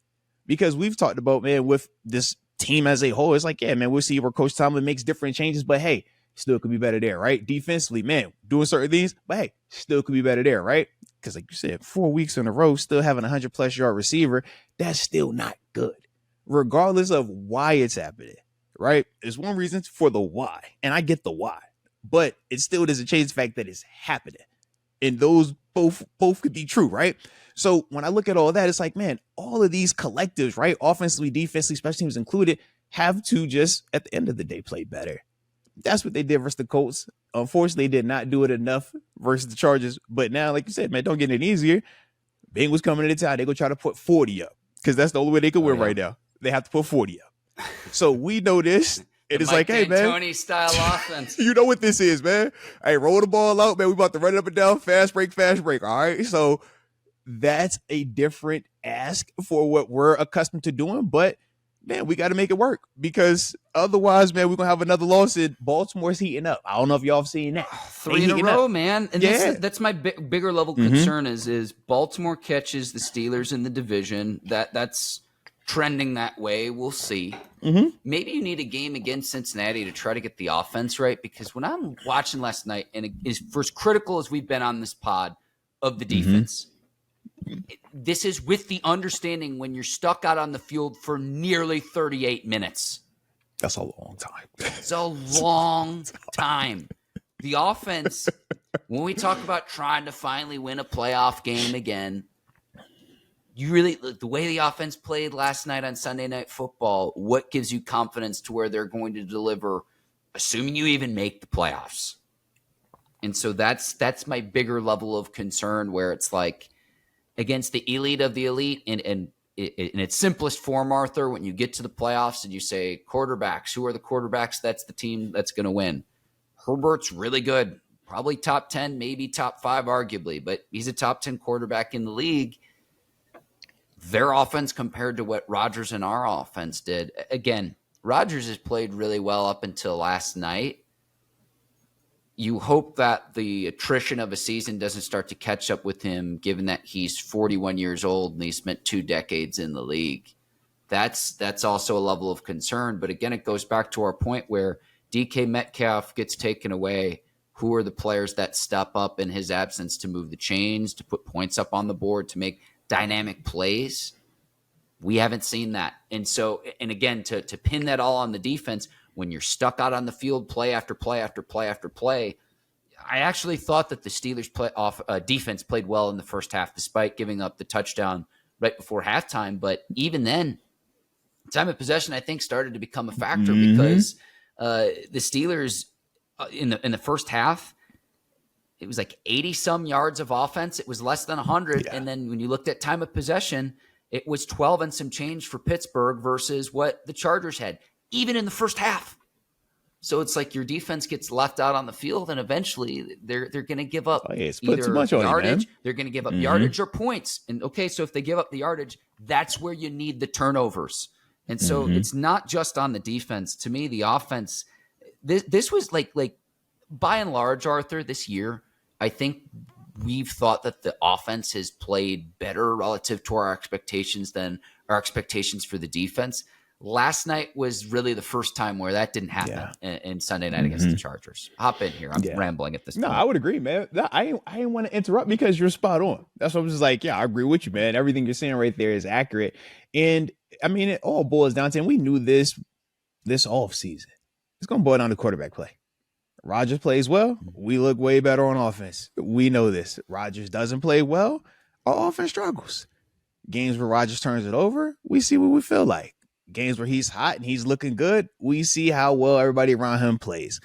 because we've talked about, man, with this team as a whole, it's like, yeah, man, we'll see where Coach Tomlin makes different changes, but hey, still could be better there, right? Defensively, man, doing certain things, but hey, still could be better there, right? Because like you said, 4 weeks in a row, still having a 100+ yard receiver, that's still not good, regardless of why it's happening, right? There's one reason for the why, and I get the why, but it still doesn't change the fact that it's happening. And those both could be true, right? So when I look at all that, it's like, man, all of these collectives, right? Offensively, defensively, special teams included, have to just, at the end of the day, play better. That's what they did versus the Colts. Unfortunately, they did not do it enough versus the Chargers. But now, like you said, man, don't get it easier. Bengals coming into town, they go try to put 40 up because that's the only way they could win right now. They have to put 40 up. So we know this. It is like, hey, man, Tony style offense. You know what this is, man. Hey, roll the ball out, man. We about to run it up and down, fast break. All right. So that's a different ask for what we're accustomed to doing. But man, we got to make it work, because otherwise, man, we're going to have another loss. In Baltimore's heating up. I don't know if y'all have seen that. 3 in a row, man. And that's my bigger level concern is Baltimore catches the Steelers in the division. That's trending that way. We'll see. Maybe you need a game against Cincinnati to try to get the offense right, because when I'm watching last night, and as critical as we've been on this pod of the defense, this is with the understanding when you're stuck out on the field for nearly 38 minutes. That's a long time. It's a long time. The offense, when we talk about trying to finally win a playoff game again, you really, the way the offense played last night on Sunday Night Football, what gives you confidence to where they're going to deliver, assuming you even make the playoffs? And so that's my bigger level of concern, where it's like, against the elite of the elite, and in its simplest form, Arthur, when you get to the playoffs and you say quarterbacks, who are the quarterbacks? That's the team that's going to win. Herbert's really good, probably top 10, maybe top 5, arguably, but he's a top 10 quarterback in the league. Their offense compared to what Rodgers and our offense did. Again, Rodgers has played really well up until last night. You hope that the attrition of a season doesn't start to catch up with him, given that he's 41 years old and he spent 2 decades in the league. That's also a level of concern. But again, it goes back to our point where DK Metcalf gets taken away. Who are the players that step up in his absence to move the chains, to put points up on the board, to make dynamic plays? We haven't seen that. And so, and again, to pin that all on the defense, when you're stuck out on the field, play after play after play after play, I actually thought that the Steelers defense played well in the first half, despite giving up the touchdown right before halftime. But even then, time of possession, I think, started to become a factor, because the Steelers in the first half, it was like 80 some yards of offense. It was less than 100. Yeah. And then when you looked at time of possession, it was 12 and some change for Pittsburgh versus what the Chargers had, even in the first half. So it's like your defense gets left out on the field, and eventually they're going to give up either too much yardage. They're going to give up yardage or points. And okay, so if they give up the yardage, that's where you need the turnovers. And so it's not just on the defense. To me, the offense, this was like by and large, Arthur, this year, I think we've thought that the offense has played better relative to our expectations than our expectations for the defense. Last night was really the first time where that didn't happen in Sunday night against the Chargers. Hop in here. I'm rambling at this point. No, I would agree, man. No, I didn't want to interrupt because you're spot on. That's what I was just like, yeah, I agree with you, man. Everything you're saying right there is accurate. And I mean, it all boils down to, and we knew this off season, it's going to boil down to quarterback play. Rodgers plays well, we look way better on offense. We know this. Rodgers doesn't play well, our offense struggles. Games where Rodgers turns it over, we see what we feel like. Games where he's hot and he's looking good, we see how well everybody around him plays.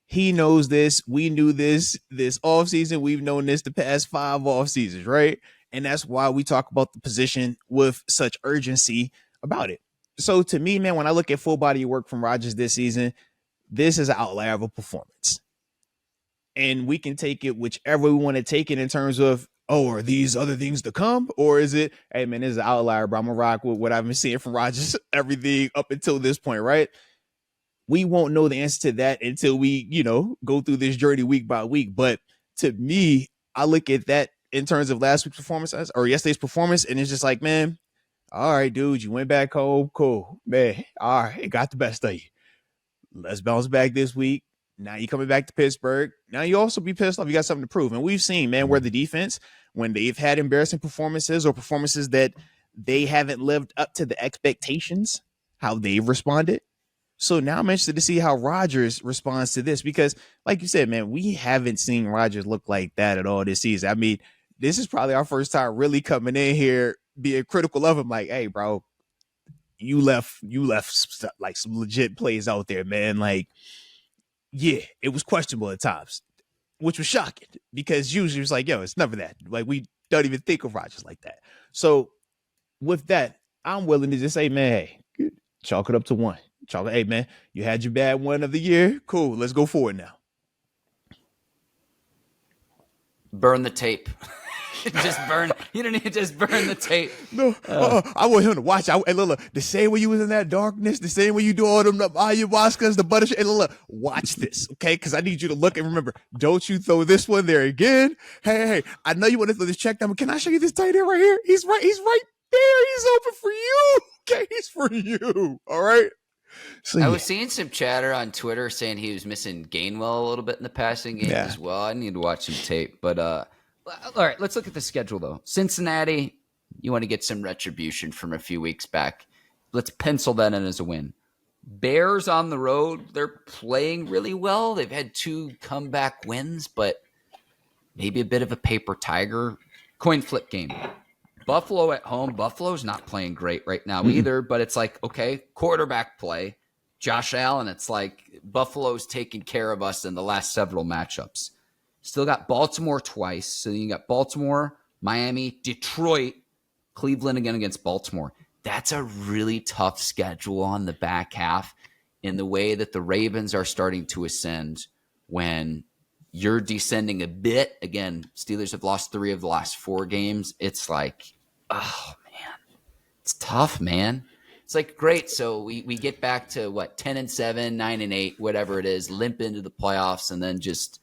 He knows this. We knew this offseason. We've known this the past 5 off seasons, right? And that's why we talk about the position with such urgency about it. So to me, man, when I look at full body work from Rodgers this season, this is an outlier of a performance. And we can take it whichever we want to take it in terms of, oh, are these other things to come? Or is it, hey, man, this is an outlier, bro. I'm going to rock with what I've been seeing from Rodgers, everything up until this point, right? We won't know the answer to that until we, go through this journey week by week. But to me, I look at that in terms of last week's performance or yesterday's performance, and it's just like, man, all right, dude, you went back home. Cool, man. All right, it got the best of you. Let's bounce back this week. Now you're coming back to Pittsburgh. Now you also be pissed off. You got something to prove. And we've seen, man, where the defense, when they've had embarrassing performances or performances that they haven't lived up to the expectations, how they've responded. So now I'm interested to see how Rodgers responds to this because, like you said, man, we haven't seen Rodgers look like that at all this season. I mean, this is probably our first time really coming in here being critical of him. Like, hey, bro, you left like some legit plays out there, man. Like, yeah, it was questionable at times, which was shocking because usually it's like, yo, it's never that. Like, we don't even think of Rodgers like that. So with that, I'm willing to just say, man, hey, chalk it up to 1. Hey, man, you had your bad one of the year. Cool. Let's go forward now. Burn the tape. Just burn. You don't need to just burn the tape. No, I want him to watch. Hey, look, the same way you was in that darkness, the same way you do all them ayahuascas, the butter. Hey, look, watch this, okay? Because I need you to look and remember, don't you throw this one there again. Hey, I know you want to throw this check down, but can I show you this tight end right here? He's right there. He's open for you. Okay, he's for you. All right. So, I was seeing some chatter on Twitter saying he was missing Gainwell a little bit in the passing game as well. I need to watch some tape. But all right, let's look at the schedule, though. Cincinnati, you want to get some retribution from a few weeks back. Let's pencil that in as a win. Bears on the road, they're playing really well. They've had 2 comeback wins, but maybe a bit of a paper tiger. Coin flip game. Buffalo at home. Buffalo's not playing great right now either, but it's like, okay, quarterback play. Josh Allen, it's like Buffalo's taking care of us in the last several matchups. Still got Baltimore twice. So you got Baltimore, Miami, Detroit, Cleveland again against Baltimore. That's a really tough schedule on the back half in the way that the Ravens are starting to ascend when you're descending a bit. Again, Steelers have lost 3 of the last 4 games. It's like, oh, man, it's tough, man. It's like, great. So we get back to 10-7, 9-8, whatever it is, limp into the playoffs and then just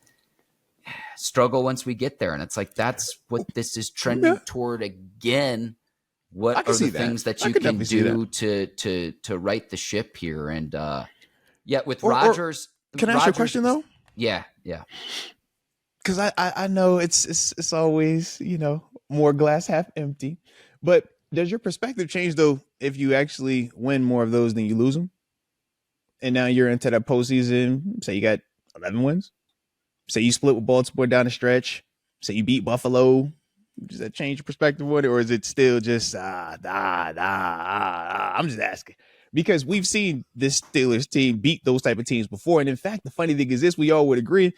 struggle once we get there. And it's like, that's what this is trending toward again. What are the things that you can do to right the ship here? And with Rodgers. Can I ask you a question though? Yeah. Because I know it's always, more glass half empty. But does your perspective change, though, if you actually win more of those than you lose them? And now you're into that postseason. Say you got 11 wins. Say you split with Baltimore down the stretch. Say you beat Buffalo. Does that change your perspective on it? Or is it still just, I'm just asking. Because we've seen this Steelers team beat those type of teams before. And in fact, the funny thing is this, we all would agree,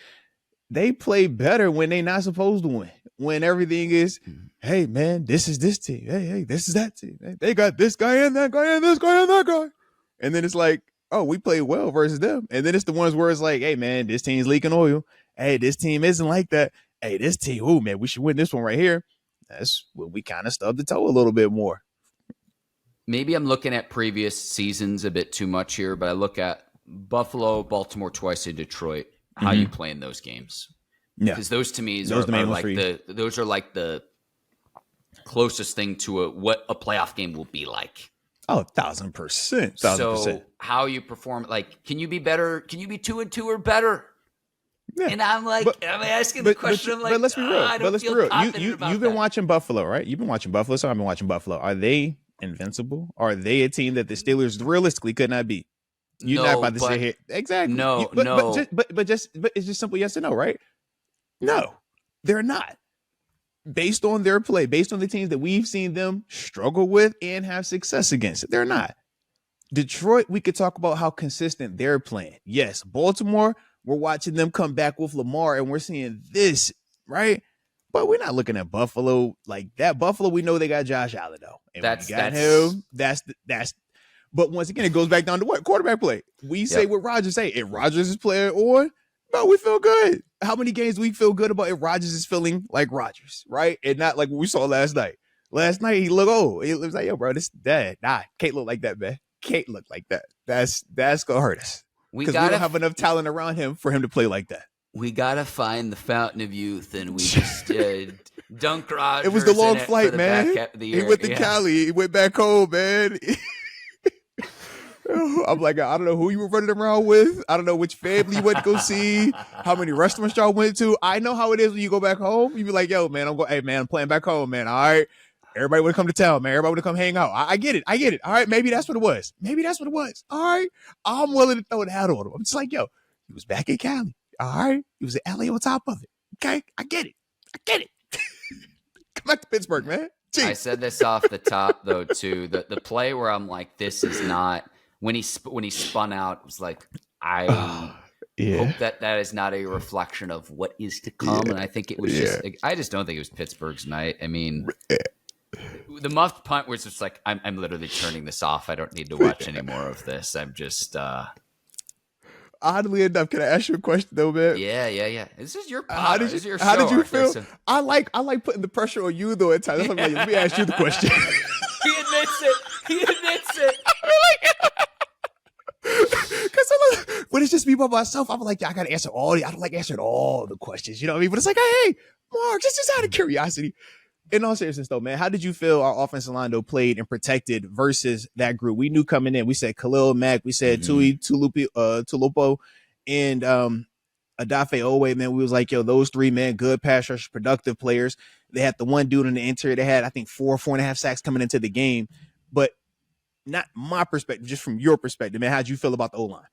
they play better when they're not supposed to win. When everything is, hey, man, this is this team. Hey, this is that team. Hey, they got this guy and that guy and this guy and that guy. And then it's like, oh, we play well versus them. And then it's the ones where it's like, hey, man, this team's leaking oil. Hey, this team isn't like that. Hey, this team, oh, man, we should win this one right here. That's when we kind of stubbed the toe a little bit more. Maybe I'm looking at previous seasons a bit too much here, but I look at Buffalo, Baltimore twice, and Detroit. How you play in those games? Yeah, because those to me are like the closest thing to what a playoff game will be like. Oh, 1,000%. So how you perform? Like, can you be better? Can you be 2-2 or better? Yeah. And I'm like, I'm asking the question. But let's be real. You've been watching Buffalo, right? You've been watching Buffalo, so I've been watching Buffalo. Are they invincible? Are they a team that the Steelers realistically could not beat? You're not about to sit here. Exactly. No. But it's just simple yes or no, right? No, they're not. Based on their play, based on the teams that we've seen them struggle with and have success against, they're not. Detroit, we could talk about how consistent they're playing. Yes, Baltimore, We're watching them come back with Lamar, and we're seeing this, right? But we're not looking at Buffalo like that. Buffalo, we know they got Josh Allen though, and That's when you got him. That's. But once again, it goes back down to what quarterback play. We say what Rodgers say. If Rodgers is playing on, no, we feel good. How many games do we feel good about if Rodgers is feeling like Rodgers, right? And not like what we saw last night. Last night he looked old. He was like, yo, bro, this dad, nah, can't look like that, man. Can't look like that. That's gonna hurt us. Because we don't have enough talent around him for him to play like that. We gotta find the fountain of youth, and we just dunk Rodgers. It was the long flight, man. He went to Cali. He went back home, man. I'm like, I don't know who you were running around with. I don't know which family you went to go see, how many restaurants y'all went to. I know how it is when you go back home. You be like, yo, man, I'm playing back home, man. All right. Everybody would come to town, man. Everybody would come hang out. I get it. All right. Maybe that's what it was. All right. I'm willing to throw the hat on him. I'm just like, yo, he was back in Cali. All right. He was in LA on top of it. Okay. I get it. Come back to Pittsburgh, man. Jeez. I said this off the top though, too. The play where I'm like, this is not when he spun out, it was like, I hope that is not a reflection of what is to come. And I think it was I just don't think it was Pittsburgh's night. I mean, the muffed punt was just like, I'm literally turning this off. I don't need to watch any more of this. I'm just oddly enough, can I ask you a question though, man? Yeah. This is your pod. How did you feel? So, I like putting the pressure on you though at times. I'm like, let me ask you the question. He admits it. Because when it's just me by myself, I'm like, I gotta answer I don't like answering all the questions. You know what I mean? But it's like, hey, Mark, just out of curiosity. In all seriousness, though, man, how did you feel our offensive line though played and protected versus that group? We knew coming in. We said Khalil Mack. We said Tulupo, and Adafe Owe. Man, we was like, yo, those three men, good pass rush, productive players. They had the one dude in the interior. They had, I think, 4.5 sacks coming into the game. But not my perspective, just from your perspective, man. How'd you feel about the O-line?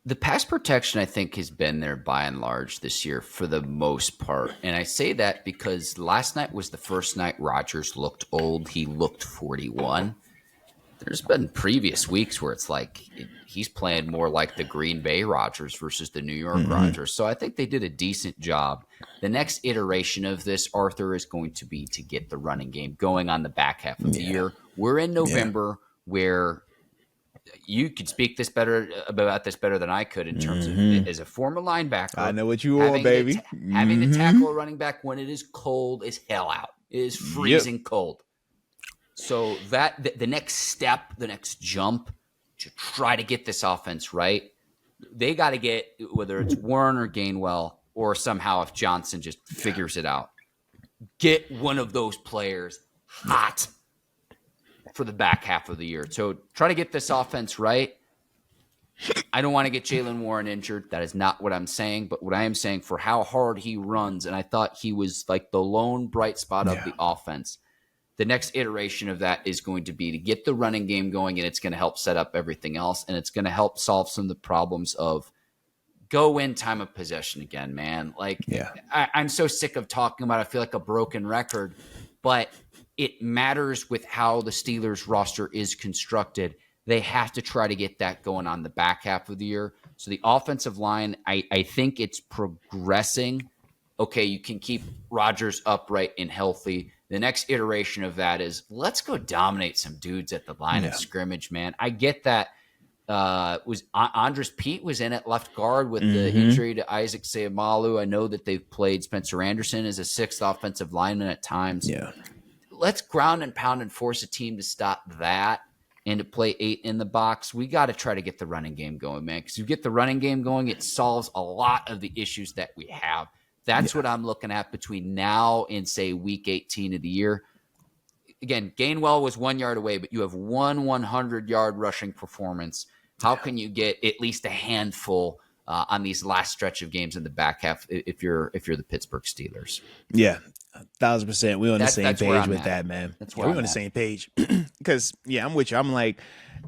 The pass protection, I think, has been there by and large this year for the most part. And I say that because last night was the first night Rodgers looked old. He looked 41. There's been previous weeks where it's like he's playing more like the Green Bay Rodgers versus the New York Rodgers. So I think they did a decent job. The next iteration of this, Arthur, is going to be to get the running game going on the back half of the year. We're in November where you could speak about this better than I could in terms of as a former linebacker. I know what you want, baby. Having to tackle a running back when it is cold as hell out. It is freezing cold. So that the next step, the next jump to try to get this offense right, they got to get, whether it's Warren or Gainwell or somehow if Johnson just figures it out, get one of those players hot for the back half of the year. So try to get this offense right. I don't want to get Jaylen Warren injured. That is not what I'm saying. But what I am saying, for how hard he runs, and I thought he was like the lone bright spot of the offense, the next iteration of that is going to be to get the running game going, and it's going to help set up everything else, and it's going to help solve some of the problems of go in time of possession again, man. Like, I'm so sick of talking about it. I feel like a broken record, but it matters with how the Steelers roster is constructed. They have to try to get that going on the back half of the year. So the offensive line, I think it's progressing. Okay, you can keep Rodgers upright and healthy. The next iteration of that is let's go dominate some dudes at the line of scrimmage, man. I get that. Was Andres Pete was in at left guard with the injury to Isaac Seumalo. I know that they've played Spencer Anderson as a sixth offensive lineman at times. Yeah. Let's ground and pound and force a team to stop that and to play 8 in the box. We got to try to get the running game going, man, because you get the running game going, it solves a lot of the issues that we have. That's what I'm looking at between now and, say, week 18 of the year. Again, Gainwell was 1 yard away, but you have one 100-yard rushing performance. How can you get at least a handful on these last stretch of games in the back half if you're the Pittsburgh Steelers? Yeah, 1,000%. We're on the same page with that, man. We're on the same page. Because, I'm with you. I'm like,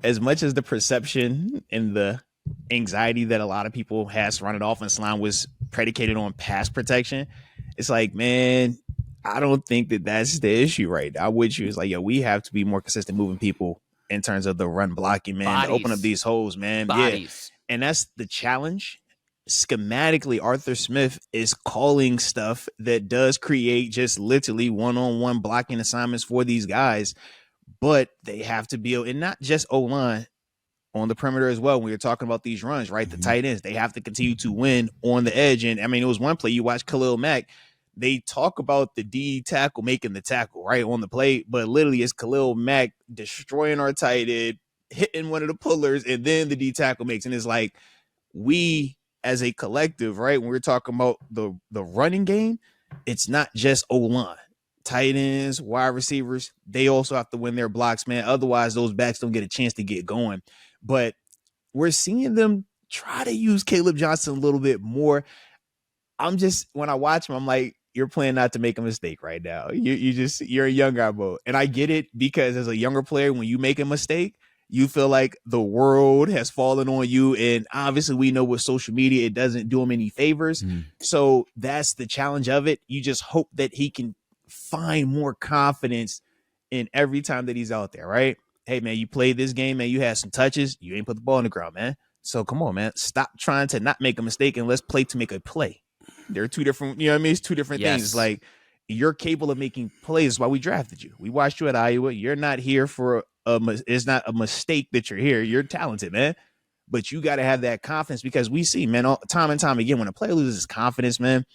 as much as the perception and the anxiety that a lot of people have surrounding the offensive line was predicated on pass protection, it's like, man, I don't think that that's the issue right now. With you, it's like, we have to be more consistent moving people in terms of the run blocking, man, to open up these holes, man. Bodies. Yeah. And that's the challenge. schematically, Arthur Smith is calling stuff that does create just literally one-on-one blocking assignments for these guys, but they have to be, and not just O-line, on the perimeter as well. When you're talking about these runs, right? The tight ends, they have to continue to win on the edge. And I mean, it was one play, you watch Khalil Mack, they talk about the D tackle making the tackle, right, on the play, but literally it's Khalil Mack destroying our tight end, hitting one of the pullers, and then the D tackle makes. And it's like, we as a collective, right, when we're talking about the running game, it's not just O-line. Tight ends, wide receivers, they also have to win their blocks, man. Otherwise, those backs don't get a chance to get going. But we're seeing them try to use Caleb Johnson a little bit more. I'm just, when I watch him, I'm like, you're playing not to make a mistake right now. You're a young guy, bro. And I get it, because as a younger player, when you make a mistake, you feel like the world has fallen on you. And obviously we know with social media, it doesn't do him any favors. So that's the challenge of it. You just hope that he can find more confidence in every time that he's out there, right? Hey, man, you played this game, man. You had some touches. You ain't put the ball on the ground, man. So come on, man. Stop trying to not make a mistake and let's play to make a play. They're two different, you know what I mean? It's two different things. It's like, you're capable of making plays. That's why we drafted you. We watched you at Iowa. You're not here for it's not a mistake that you're here. You're talented, man. But you got to have that confidence, because we see, man, time and time again, when a player loses confidence, man,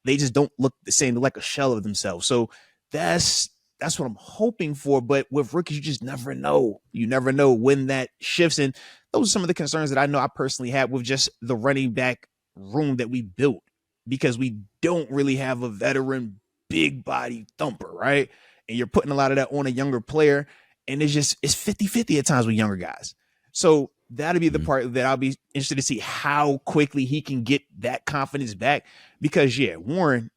they just don't look the same. They're like a shell of themselves. So that's what I'm hoping for. But with rookies, you just never know. You never know when that shifts. And those are some of the concerns that I know I personally had with just the running back room that we built, because we don't really have a veteran big body thumper, right? And you're putting a lot of that on a younger player. And it's 50-50 at times with younger guys. So that'll be the part that I'll be interested to see how quickly he can get that confidence back. Because, yeah, Warren,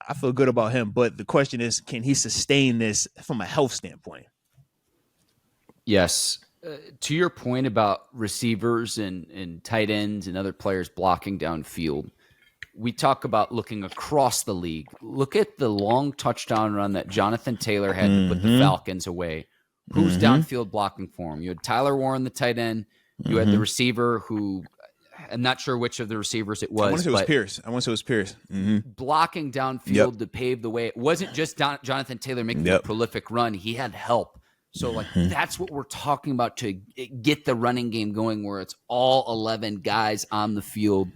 I feel good about him. But the question is, can he sustain this from a health standpoint? Yes. To your point about receivers and tight ends and other players blocking downfield, we talk about looking across the league. Look at the long touchdown run that Jonathan Taylor had to put the Falcons away. Who's downfield blocking for him? You had Tyler Warren, the tight end. You had the receiver who, I'm not sure which of the receivers it was. I want to say it was Pierce. Blocking downfield to pave the way. It wasn't just Jonathan Taylor making a prolific run. He had help. So, that's what we're talking about to get the running game going, where it's all 11 guys on the field,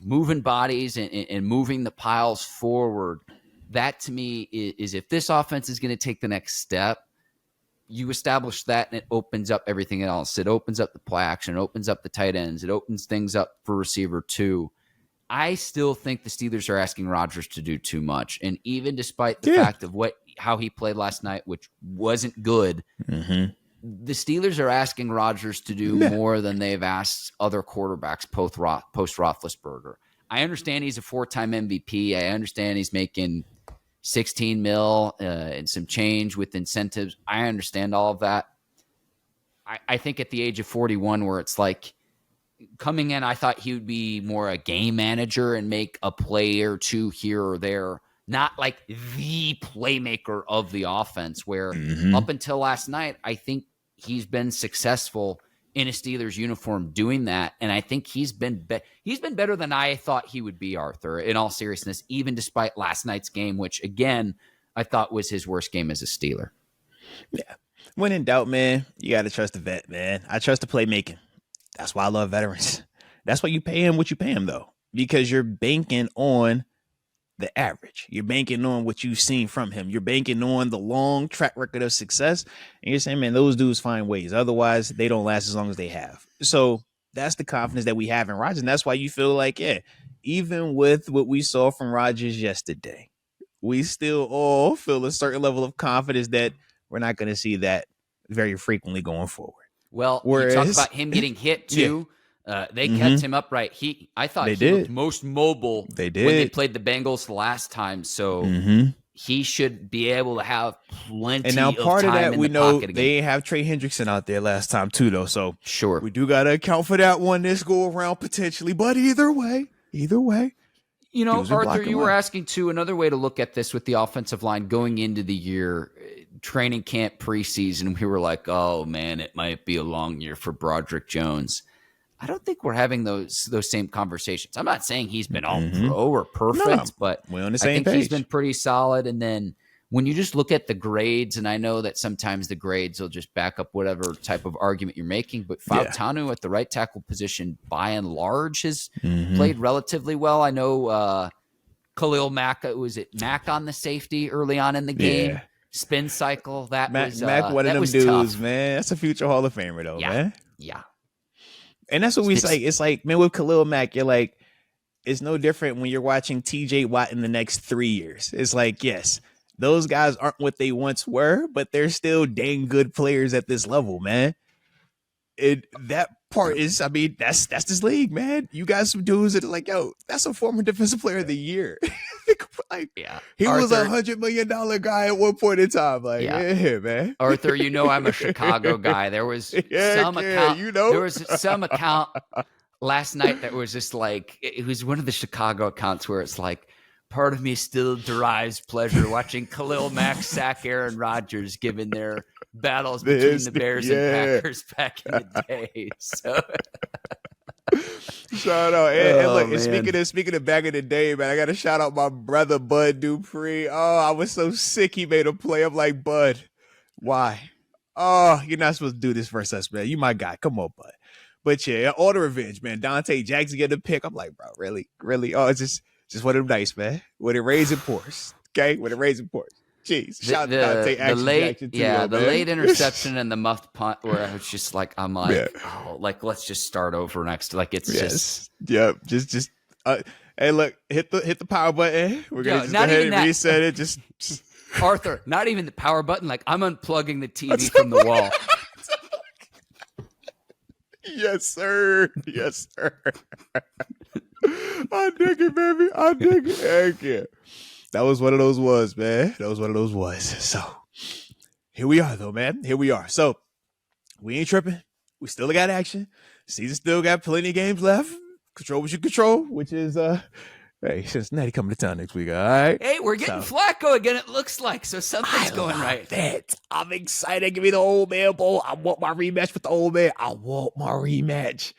moving bodies and moving the piles forward. That, to me, is if this offense is going to take the next step, you establish that, and it opens up everything else. It opens up the play action. It opens up the tight ends. It opens things up for receiver too. I still think the Steelers are asking Rodgers to do too much. And even despite the fact of how he played last night, which wasn't good, the Steelers are asking Rodgers to do more than they've asked other quarterbacks post Roethlisberger. I understand he's a 4-time MVP. I understand he's making $16 million and some change with incentives. I understand all of that. I think at the age of 41, where it's like coming in, I thought he would be more a game manager and make a play or two here or there, not like the playmaker of the offense, where up until last night, I think he's been successful in a Steelers uniform doing that. And I think he's been better than I thought he would be, Arthur, in all seriousness, even despite last night's game, which, again, I thought was his worst game as a Steeler. Yeah. When in doubt, man, you got to trust the vet, man. I trust the playmaking. That's why I love veterans. That's why you pay him what you pay him, though, because you're banking on the average. You're banking on what you've seen from him. You're banking on the long track record of success. And you're saying, man, those dudes find ways. Otherwise, they don't last as long as they have. So that's the confidence that we have in Rodgers. And that's why you feel like, even with what we saw from Rodgers yesterday, we still all feel a certain level of confidence that we're not going to see that very frequently going forward. Well, you talk about him getting hit too. They kept him upright. I thought he looked most mobile when they played the Bengals last time. So he should be able to have plenty of time. And now part of that, we know they have Trey Hendrickson out there last time too, though. So sure, we do got to account for that one this go around potentially. But either way. You know, Arthur, you were asking too, another way to look at this with the offensive line going into the year, training camp preseason, we were like, oh man, it might be a long year for Broderick Jones. I don't think we're having those same conversations. I'm not saying he's been all Mhm. pro or perfect, but we're on the I same think he's page. been pretty solid. And then when you just look at the grades, and I know that sometimes the grades will just back up whatever type of argument you're making, but Yeah. Fautanu at the right tackle position, by and large, has Mhm. played relatively well. I know Khalil Mack, was it Mack on the safety early on in the game? Yeah. Spin cycle, that Mac, was Mac, one of that them was dudes, tough. man. That's a future Hall of Famer, though, Yeah. man. Yeah. And that's what we It's- say. It's like, man, with Khalil Mack, you're like, it's no different when you're watching TJ Watt in the next 3 years. It's like, yes, those guys aren't what they once were, but they're still dang good players at this level, man. That part is, I mean, that's this league, man. You got some dudes that are like, yo, that's a former defensive player of the year. Like, Yeah. he was Arthur- $100 million guy at one point in time. Like, yeah man. Arthur, you know I'm a Chicago guy. There was some account. you know? There was some account last night that was just like, it was one of the Chicago accounts where it's like, part of me still derives pleasure watching Khalil Mack sack Aaron Rodgers, given their battles between the Bears and Packers back in the day. So. Shout out. And look, man. speaking of back in the day, man, I got to shout out my brother, Bud Dupree. Oh, I was so sick he made a play. I'm like, Bud, why? Oh, you're not supposed to do this versus us, man. You my guy. Come on, Bud. But yeah, all the revenge, man. Dante Jackson get a pick. I'm like, bro, really? Oh, it's just one of them dice, man. When it rains, it pours. Okay? When it rains, it pours. Jeez. Shout out to Dante Jackson too, the man. late interception and the muffed punt where I was just like, I'm like, oh, like, let's just start over next. Like, it's just. Yep. Just hey, look, hit the power button. We're going to just go not ahead even and that. reset it. Just Arthur, not even the power button. Like, I'm unplugging the TV from the wall. Yes, sir. Yes, sir. I dig it, baby. I dig it. Heck yeah. That was one of those man. That was one of those was. So here we are, though, man. Here we are. So we ain't tripping. We still got action. Season still got plenty of games left. Control what you control, which is hey, Cincinnati coming to town next week. All right. Hey, we're getting Flacco again, it looks like. So something's going right. That. I'm excited. Give me the Old Man Bowl. I want my rematch with the Old Man. I want my rematch.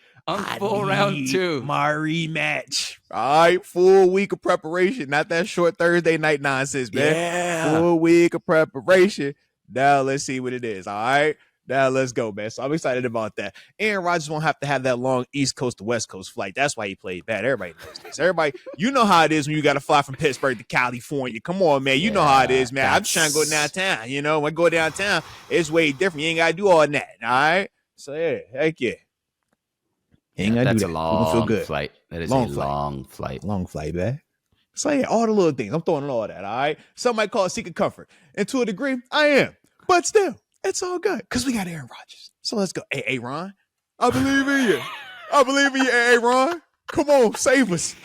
Full round 2. My rematch. All right. Full week of preparation. Not that short Thursday night nonsense, man. Yeah. Full week of preparation. Now let's see what it is. All right. Now let's go, man. So I'm excited about that. Aaron Rodgers won't have to have that long East Coast to West Coast flight. That's why he played bad. Everybody knows this. Everybody, you know how it is when you got to fly from Pittsburgh to California. Come on, man. You know how it is, man. I'm just trying to go downtown. You know, when I go downtown, it's way different. You ain't got to do all that. All right. So, yeah, heck yeah. That's a long flight. That is a long flight. Long flight, man. So, yeah, all the little things. I'm throwing all that, all right? Some might call it seeking comfort. And to a degree, I am. But still, it's all good because we got Aaron Rodgers. So let's go. Hey, Ron, I believe in you. I believe in you, hey, Ron. Come on, save us.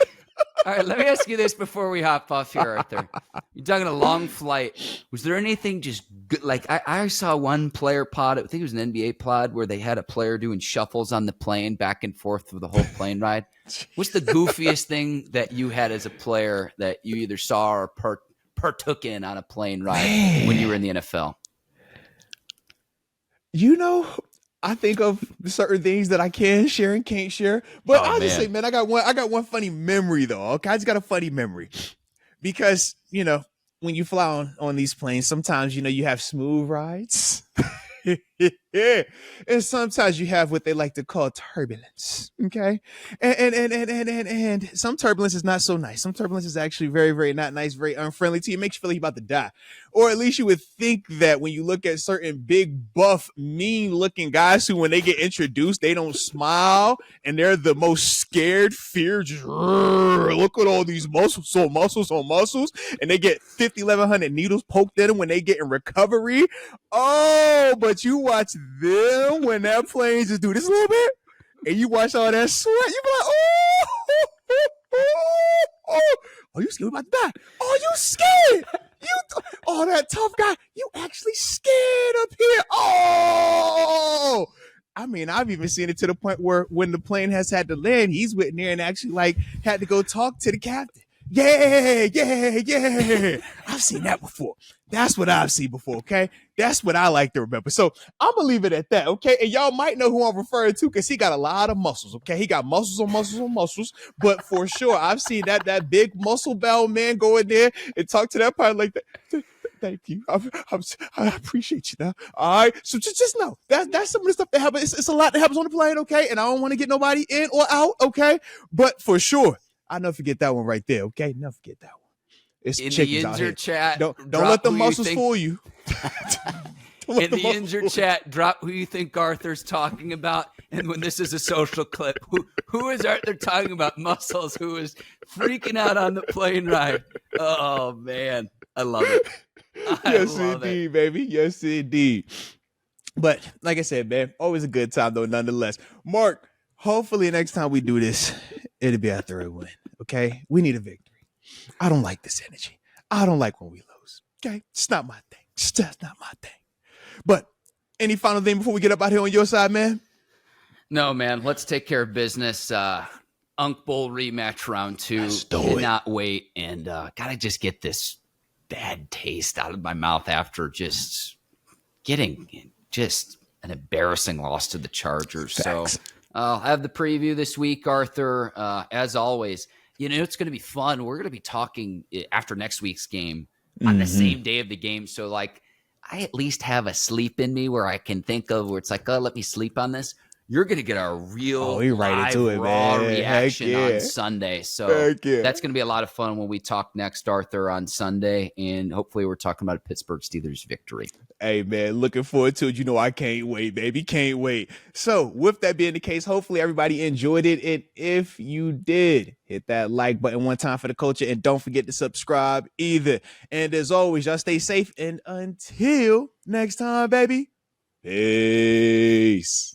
All right, let me ask you this before we hop off here, Arthur. You're talking a long flight. Was there anything just good? Like, I saw one player pod, I think it was an NBA pod, where they had a player doing shuffles on the plane back and forth for the whole plane ride. What's the goofiest thing that you had as a player that you either saw or partook in on a plane ride when you were in the NFL? You know, I think of certain things that I can share and can't share, but I'll just say, man, I got one funny memory though. Okay, I just got a funny memory because you know when you fly on these planes, sometimes you know you have smooth rides, and sometimes you have what they like to call turbulence. Okay, and some turbulence is not so nice. Some turbulence is actually very, very not nice, very unfriendly to you. It makes you feel like you're about to die. Or at least you would think that when you look at certain big, buff, mean-looking guys who, when they get introduced, they don't smile, and they're the most scared, fear, just look at all these muscles on muscles, and they get 5,100 needles poked in them when they get in recovery. Oh, but you watch them when that plane just do this a little bit, and you watch all that sweat, you be like, oh, you scared about to die? Oh, you scared? Oh, that tough guy, you actually scared up here. Oh, I mean, I've even seen it to the point where when the plane has had to land, he's went in there and actually like had to go talk to the captain. Yeah. I I've seen that before. That's what I've seen before, okay? That's what I like to remember. So I'm going to leave it at that, okay? And y'all might know who I'm referring to because he got a lot of muscles, okay? He got muscles on muscles on muscles. But for sure, I've seen that big muscle bound man go in there and talk to that pilot like that. Thank you. I appreciate you now. All right. So just know that's some of the stuff that happens. It's a lot that happens on the plane, okay? And I don't want to get nobody in or out, okay? But for sure, I'll never forget that one right there, okay? Never forget that one. It's in chickens the out here. injured chat, Don't let the muscles fool you. In the injured chat, drop who you think Arthur's talking about. And when this is a social clip, who is Arthur talking about? Muscles, who is freaking out on the plane ride. Oh, man. I love it. Yes, indeed, baby. Yes, indeed. But like I said, man, always a good time, though, nonetheless. Mark, hopefully next time we do this, it'll be after a win, okay? We need a victory. I don't like this energy. I don't like when we lose, okay? It's not my thing. It's just not my thing. But any final thing before we get up out here on your side, man? No, man. Let's take care of business. Unk Bowl rematch round 2. Cannot wait. And gotta just get this bad taste out of my mouth after just getting just an embarrassing loss to the Chargers. Facts. So I'll have the preview this week, Arthur. As always, it's going to be fun. We're going to be talking after next week's game on the same day of the game. So like, I at least have a sleep in me where I can think of where it's like, oh, let me sleep on this. You're going to get a real live, raw reaction on Sunday. So that's going to be a lot of fun when we talk next, Arthur, on Sunday. And hopefully we're talking about a Pittsburgh Steelers victory. Hey, man, looking forward to it. I can't wait, baby. Can't wait. So with that being the case, hopefully everybody enjoyed it. And if you did, hit that like button one time for the culture. And don't forget to subscribe either. And as always, y'all stay safe. And until next time, baby, peace.